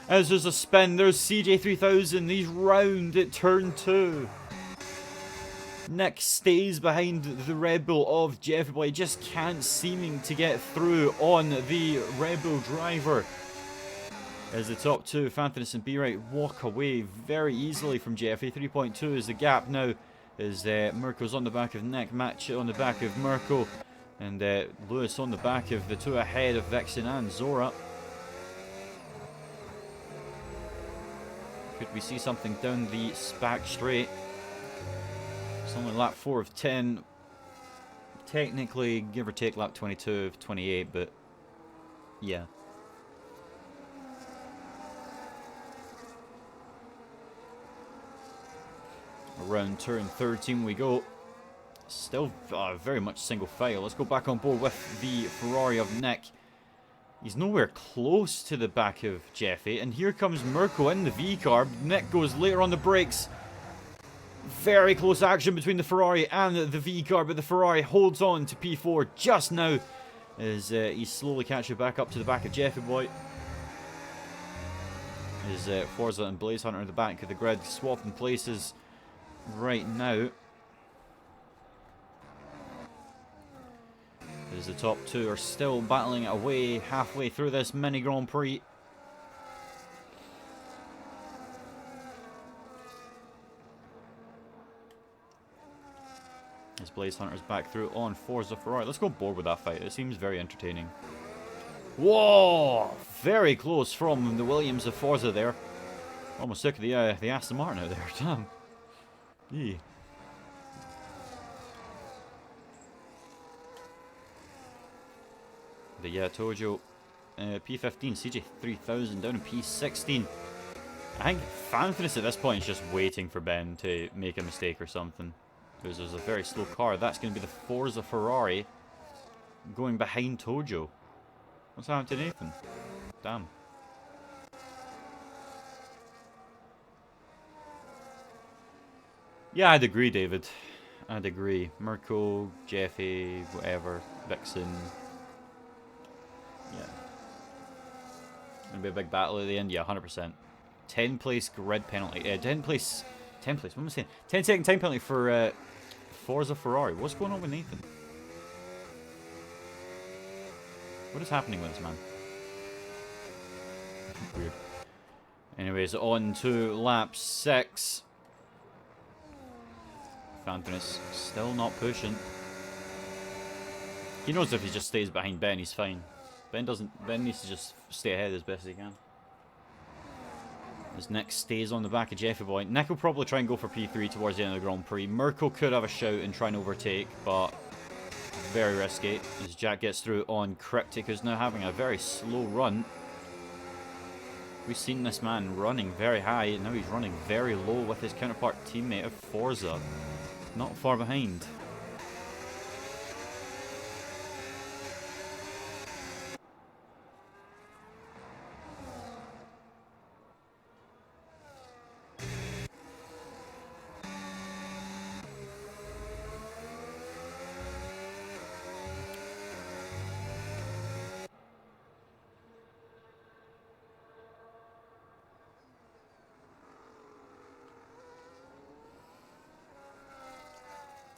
As there's a spin, there's CJ3000. He's round at turn 2. Nick stays behind the Red Bull of Jeffy Boy. Just can't seeming to get through on the Red Bull driver. As the top two, Fanthinus and B-Right, walk away very easily from Jeffy. 3.2 is the gap now. As Merkel's on the back of Nick, Match on the back of Merkel, and Lewis on the back of the two ahead of Vixen and Zora. Could we see something down the back straight? It's only lap 4 of 10. Technically, give or take lap 22 of 28, but yeah. Around turn 13 we go. Still very much single file. Let's go back on board with the Ferrari of Nick. He's nowhere close to the back of Jeffy. And here comes Mirko in the V-car. Nick goes later on the brakes. Very close action between the Ferrari and the V-car. But the Ferrari holds on to P4 just now. As he's slowly catching back up to the back of Jeffy Boy. As Forza and Blaze Hunter in the back of the grid swapping places right now. As the top two are still battling it away halfway through this mini Grand Prix. As Blaze Hunter's back through on Forza Ferrari. Let's go board with that fight. It seems very entertaining. Whoa! Very close from the Williams of Forza there. Almost took the Aston Martin out there. Damn. Yeah. But yeah, Tojo, P15, CJ3000 down in P16. I think Fanfitness at this point is just waiting for Ben to make a mistake or something. Because there's a very slow car. That's going to be the Forza Ferrari going behind Tojo. What's happened to Nathan? Damn. Yeah, I'd agree, David. I'd agree. Mirko, Jeffy, whatever, Vixen. Yeah. Gonna be a big battle at the end? Yeah, 100%. 10 place grid penalty. 10 place, what am I saying? 10-second time penalty for Forza Ferrari. What's going on with Nathan? What is happening with this man? Weird. Anyways, on to lap 6. Fantinus still not pushing. He knows if he just stays behind Ben, he's fine. Ben needs to just stay ahead as best as he can. As Nick stays on the back of Jeffy Boy. Nick will probably try and go for P3 towards the end of the Grand Prix. Mirko could have a shout and try and overtake, but very risky. As Jack gets through on Cryptic, who's now having a very slow run. We've seen this man running very high, and now he's running very low with his counterpart teammate of Forza. Not far behind.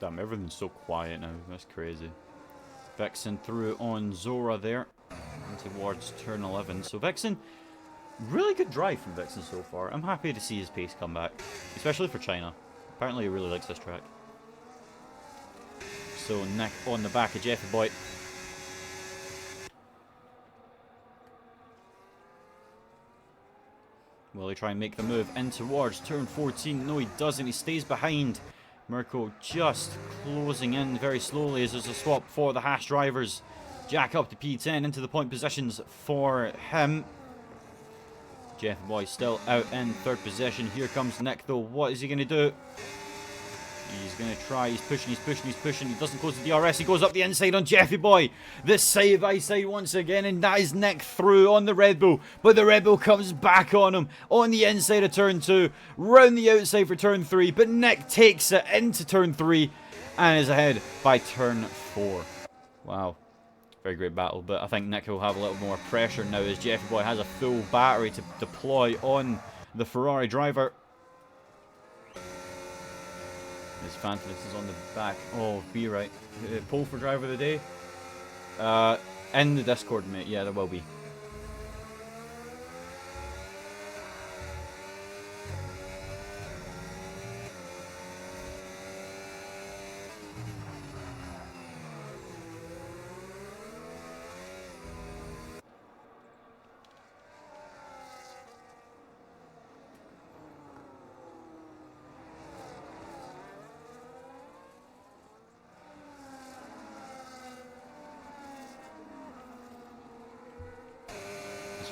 Damn, everything's so quiet now. That's crazy. Vixen through on Zora there. Towards turn 11. So Vixen, really good drive from Vixen so far. I'm happy to see his pace come back. Especially for China. Apparently he really likes this track. So Nick on the back of Jeffy Boy. Will he try and make the move in towards turn 14? No, he doesn't. He stays behind. Mirko just closing in very slowly as there's a swap for the Haas drivers. Jack up to P10 into the point positions for him. Jeff Boy still out in third position. Here comes Nick though. What is he going to do? He's going to try. He's pushing, he's pushing, he's pushing. He doesn't close the DRS. He goes up the inside on Jeffy Boy. This side by side once again. And that is Nick through on the Red Bull. But the Red Bull comes back on him on the inside of turn 2. Round the outside for turn 3. But Nick takes it into turn 3. And is ahead by turn 4. Wow. Very great battle. But I think Nick will have a little more pressure now as Jeffy Boy has a full battery to deploy on the Ferrari driver. His Fantasy is on the back. Oh, be right. Poll for driver of the day. In the Discord, mate. Yeah, there will be.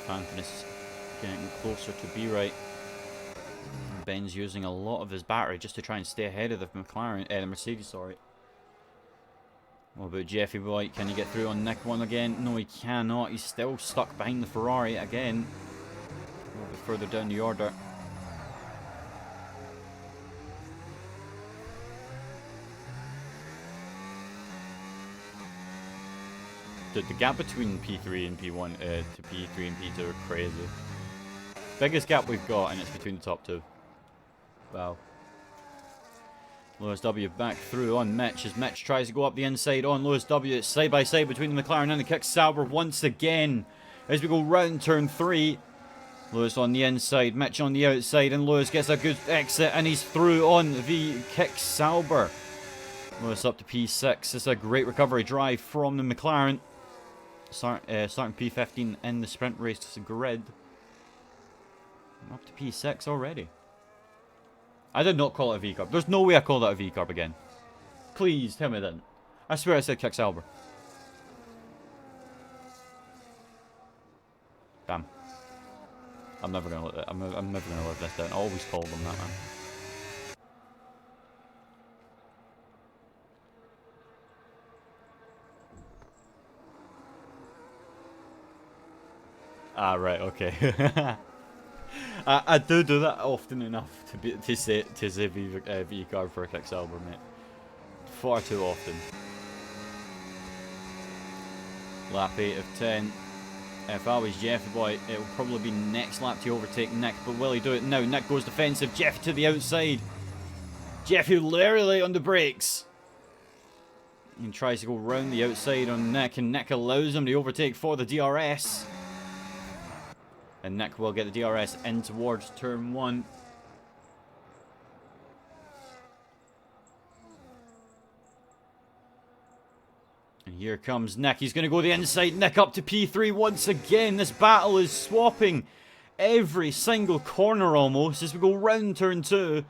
Fantasy getting closer to be right. Ben's using a lot of his battery just to try and stay ahead of the McLaren, the Mercedes, sorry. What about Jeffy Boy? Can he get through on Nick 1 again? No, he cannot. He's still stuck behind the Ferrari again. A little bit further down the order. The gap between P3 and P1 to P3 and P2 are crazy. Biggest gap we've got, and it's between the top two. Wow. Lewis W back through on Mitch as Mitch tries to go up the inside on Lewis W. It's side by side between the McLaren and the Kick Sauber once again as we go round turn 3. Lewis on the inside, Mitch on the outside, and Lewis gets a good exit and he's through on the Kick Sauber. Lewis up to P6. It's a great recovery drive from the McLaren. Starting P15 in the sprint race grid. Up to P6 already. I did not call it a V-carb. There's no way I called that a V-carb again. Please tell me that. I swear I said Kick Sauber. Damn. I'm never gonna let that. I'm never gonna let this down. I always call them that, man. Ah, right, okay. I do that often enough to say V-carb for a Kick Sauber, mate. Far too often. Lap 8 of 10. If I was Jeffy Boy, it will probably be next lap to overtake Nick, but will he do it now? Nick goes defensive, Jeffy to the outside. Jeffy literally on the brakes. He tries to go round the outside on Nick, and Nick allows him to overtake for the DRS. And Nick will get the DRS in towards turn 1. And here comes Nick. He's going to go the inside. Nick up to P3 once again. This battle is swapping every single corner almost as we go round turn 2.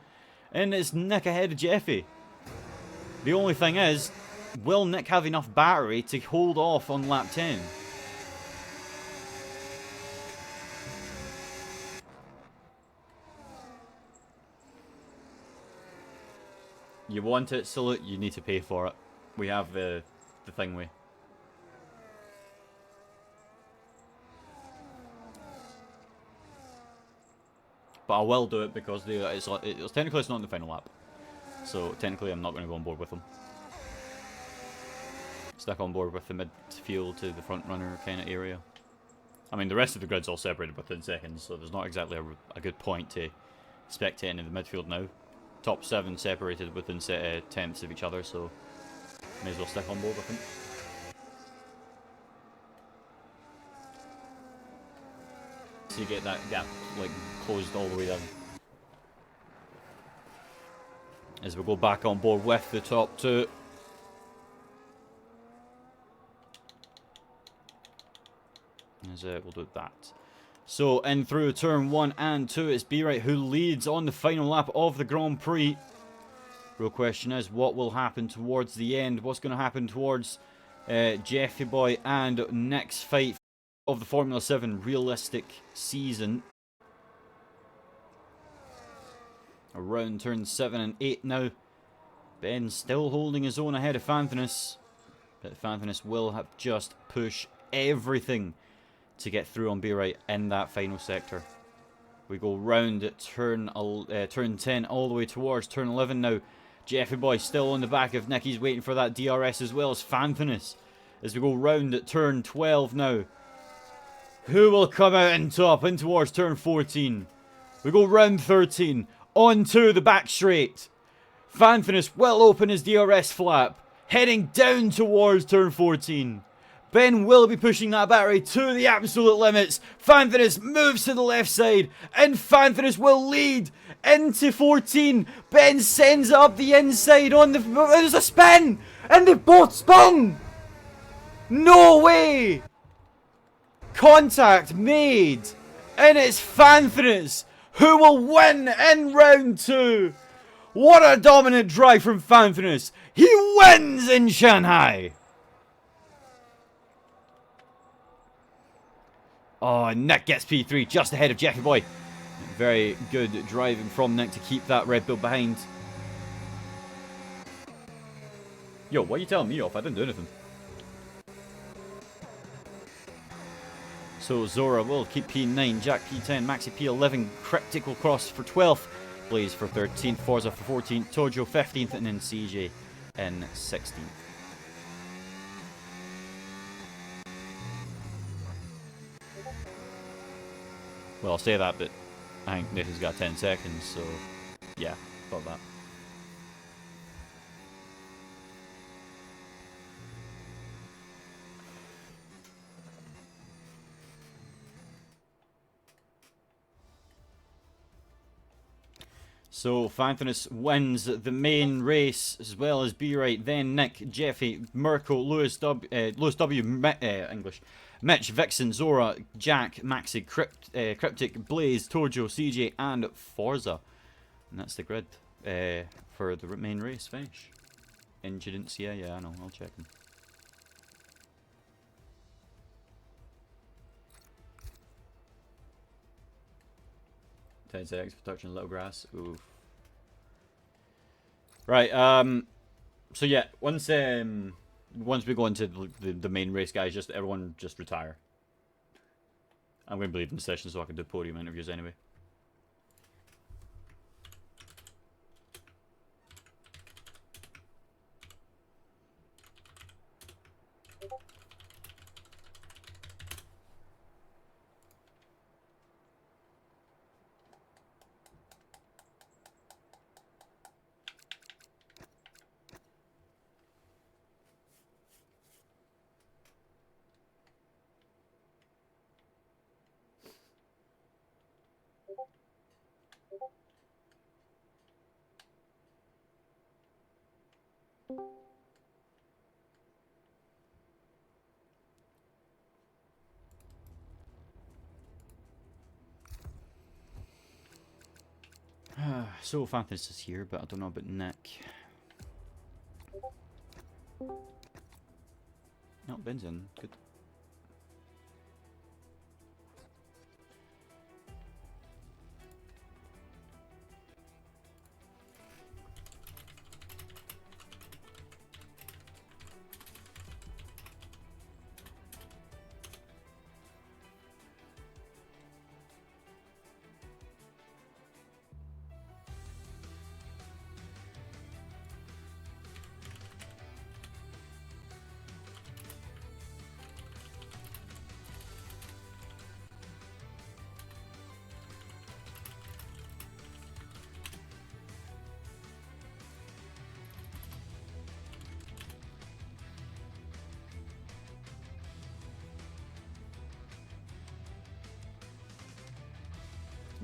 And it's Nick ahead of Jeffy. The only thing is, will Nick have enough battery to hold off on lap 10? You want it, Salute, you need to pay for it. We have the thing we. But I will do it because it's technically it's not in the final lap. So technically I'm not going to go on board with them. Stuck on board with the midfield to the front runner kind of area. I mean, the rest of the grid's all separated within seconds, so there's not exactly a good point to spectating in the midfield now. Top 7 separated within tenths of each other, so may as well stick on board with them. So you get that gap like closed all the way down. As we go back on board with the top 2. As we'll do that. So, in through turn 1 and 2, it's B-Right who leads on the final lap of the Grand Prix. Real question is, what will happen towards the end? What's going to happen towards Jeffy Boy and Nick's fight of the Formula 7 realistic season? Around turn 7 and 8 now. Ben still holding his own ahead of Fanthenis. But Fanthenis will have just push everything to get through on B-Right in that final sector. We go round at turn 10 all the way towards turn 11 now. Jeffy Boy still on the back of Nick. He's waiting for that DRS as well as Fanthenis. As we go round at turn 12 now. Who will come out in top in towards turn 14? We go round 13. Onto the back straight. Fanthenis will open his DRS flap. Heading down towards turn 14. Ben will be pushing that battery to the absolute limits. Fanthenis moves to the left side. And Fanthenis will lead into 14. Ben sends it up the inside on the... There's a spin! And they both spun! No way! Contact made. And it's Fanthenis who will win in round 2. What a dominant drive from Fanthenis. He wins in Shanghai. Oh, Nick gets P3 just ahead of Jeffy Boy. Very good driving from Nick to keep that Red Bull behind. Yo, why are you telling me off? I didn't do anything. So Zora will keep P9, Jack P10, Maxi P11, Cryptic will cross for 12th, Blaze for 13th, Forza for 14th, Tojo 15th, and then CJ in 16th. Well, I'll say that, but I think Nathan's got 10 seconds, so yeah, about that. So Fantinus wins the main race as well as B-Right, then Nick, Jeffy, Mirko, Lewis W, English, Mitch, Vixen, Zora, Jack, Maxi, Cryptic, Blaze, Tojo, CJ, and Forza. And that's the grid for the main race finish. Incidents, yeah, I know, I'll check them. X for touching little grass. Oof. Right. So yeah, once we go into the main race, guys, just everyone just retire. I'm going to be leaving the session so I can do podium interviews anyway. So Fantas is here, but I don't know about Nick. No, Ben's in. Good.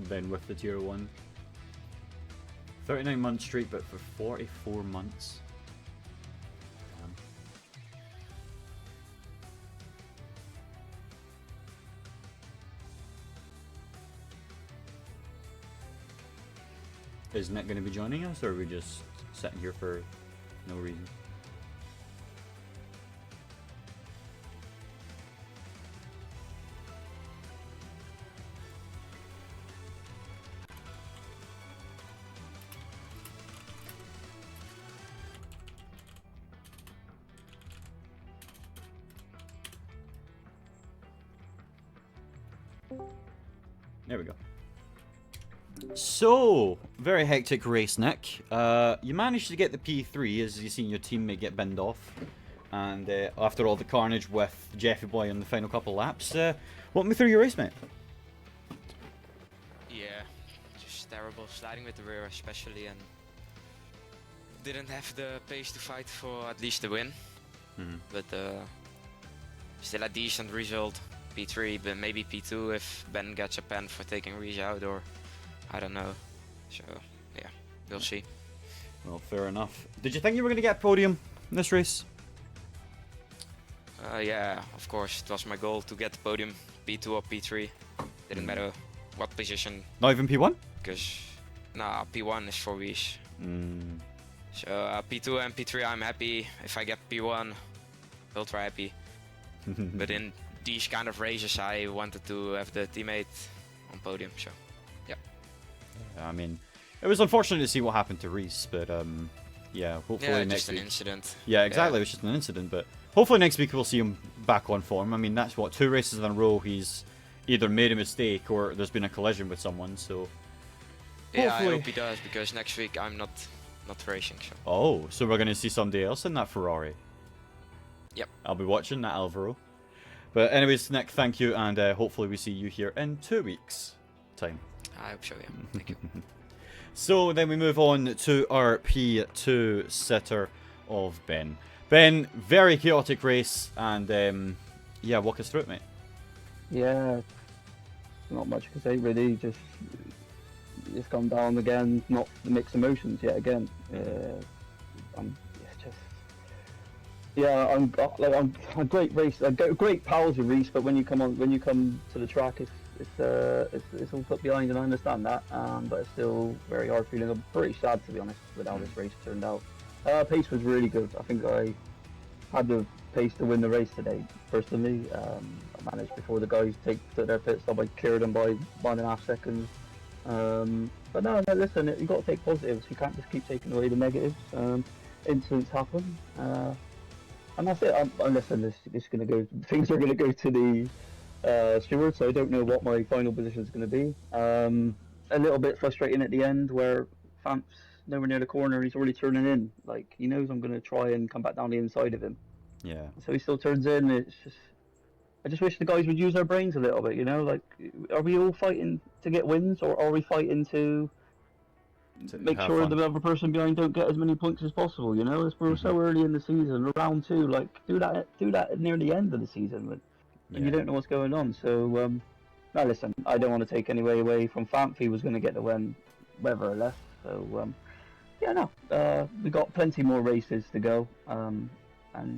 Ben with the tier 1. 39 months straight, but for 44 months. Is Nick going to be joining us, or are we just sitting here for no reason? There we go. So, very hectic race, Nick. You managed to get the P3 as you seen your teammate get binned off. And after all the carnage with Jeffy Boy on the final couple laps, walk me through your race, mate. Yeah, just terrible. Sliding with the rear especially, and didn't have the pace to fight for at least the win. But still a decent result. P3, but maybe P2 if Ben gets a pen for taking Reese out, or I don't know. So yeah, we'll see. Well, fair enough. Did you think you were going to get a podium in this race? Yeah, of course. It was my goal to get the podium, P2 or P3. Didn't matter what position. Not even P1? Because nah, P1 is for Reese. So P2 and P3, I'm happy. If I get P1, ultra happy. But in these kind of races, I wanted to have the teammate on podium. So yeah. I mean, it was unfortunate to see what happened to Reese, but yeah, hopefully Yeah, next just an week. incident. Yeah, exactly. It was just an incident, but hopefully next week we'll see him back on form. I mean, that's what, 2 races in a row he's either made a mistake or there's been a collision with someone. So Yeah, I hopefully- hope he does, because next week I'm not racing. So oh, so we're gonna see somebody else in that Ferrari. Yep. I'll be watching that, Alvaro. But anyways, Nick, thank you, and hopefully we see you here in 2 weeks' time. I hope so. Yeah. Thank you. So then we move on to our P2 sitter of Ben. Ben, very chaotic race, and yeah, walk us through it, mate. Yeah, not much to say really. Just gone down again. Not the mixed emotions yet again. It's just yeah. I'm a great race. Great pals with Reese, but when you come to the track, it's all put behind, and I understand that. But it's still very hard feeling. I'm pretty sad, to be honest, with how this race turned out. Pace was really good. I think I had the pace to win the race today, personally. I managed before the guys took their pit stop. I cleared them by 1.5 seconds. But no, listen, you've got to take positives. You can't just keep taking away the negatives. Incidents happen, and that's it. Listen, it's going to go. Things are going to go to the stewards. So I don't know what my final position is going to be. A little bit frustrating at the end, where Famp's nowhere near the corner. He's already turning in. Like, he knows I'm going to try and come back down the inside of him. Yeah. So he still turns in. I just wish the guys would use their brains a little bit, you know? Like, are we all fighting to get wins, or are we fighting to make have sure fun. the other person behind don't get as many points as possible, you know? We're so early in the season, round 2, like, do that near the end of the season when you don't know what's going on. So, no, listen, I don't want to take any way away from Famp. He was going to get the win, whether or less. So, yeah, no, we got plenty more races to go, and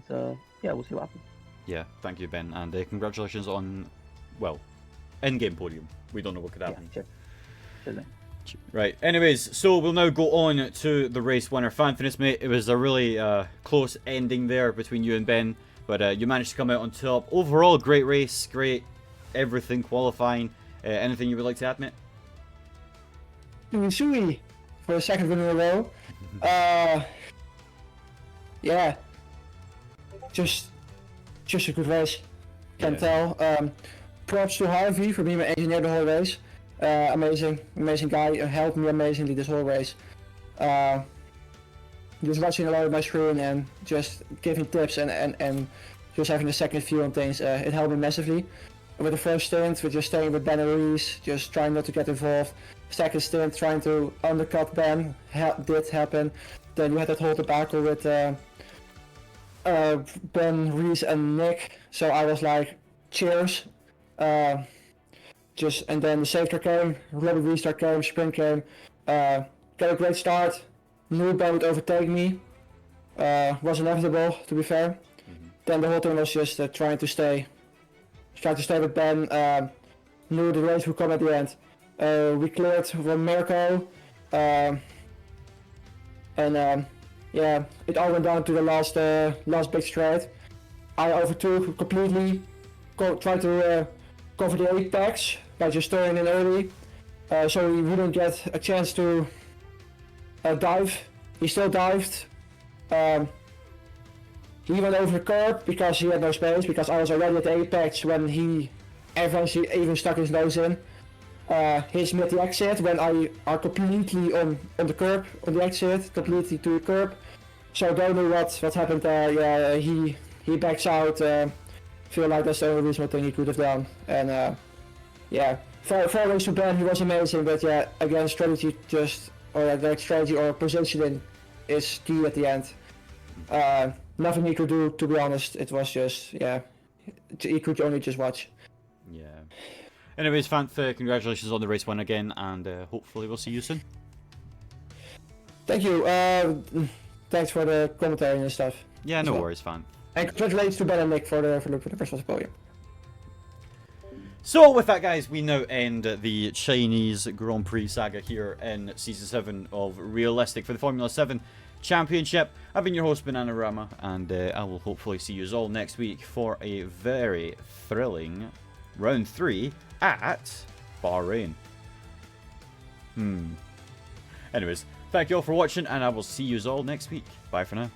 yeah, we'll see what happens. Yeah, thank you, Ben, and congratulations on, well, in-game podium. We don't know what could happen. Yeah, sure. Right, anyways, so we'll now go on to the race winner. Fanfitness, mate, it was a really close ending there between you and Ben, but you managed to come out on top. Overall, great race, great everything qualifying. Anything you would like to add, mate? Sui for the second win in a row. Yeah, just a good race. Can tell. Props to Harvey for being my engineer the whole race. Amazing guy. Helped me amazingly this whole race. Just watching a lot of my screen and just giving tips and just having a second view on things. It helped me massively. With the first stint, with just staying with Ben and Reese, just trying not to get involved. Second stint, trying to undercut Ben, did happen. Then you had that whole debacle with Ben, Reese and Nick, so I was like, cheers. And then the safety car came, rubber restart came, sprint came, got a great start, knew Ben would overtake me, was inevitable to be fair. Then the whole thing was just trying to stay with Ben, knew the race would come at the end. We cleared from Mirko, and yeah, it all went down to the last big straight. I overtook completely, tried to cover the apex by just turning in early, so he wouldn't get a chance to dive. He still dived. He went over the curb because he had no space, because I was already at the apex when he eventually even stuck his nose in. He's mid the exit when I are completely on the curb, on the exit, completely to the curb. So I don't know what happened there. Yeah, he backs out. Feel like that's the only reasonable thing he could have done. And yeah, fair race to Ben, he was amazing. But yeah, again, strategy or positioning is key at the end. Nothing he could do, to be honest. It was just, yeah, he could only just watch. Yeah. Anyways, Fanf, congratulations on the race win again, and hopefully we'll see you soon. Thank you. Thanks for the commentary and stuff. Yeah, no worries, Fan. And congratulations to Ben and Nick for the first one podium. So with that, guys, we now end the Chinese Grand Prix saga here in Season 7 of Realistic for the Formula 7 Championship. I've been your host, Bananarama, and I will hopefully see you all next week for a very thrilling Round 3 at Bahrain. Anyways, thank you all for watching, and I will see you all next week. Bye for now.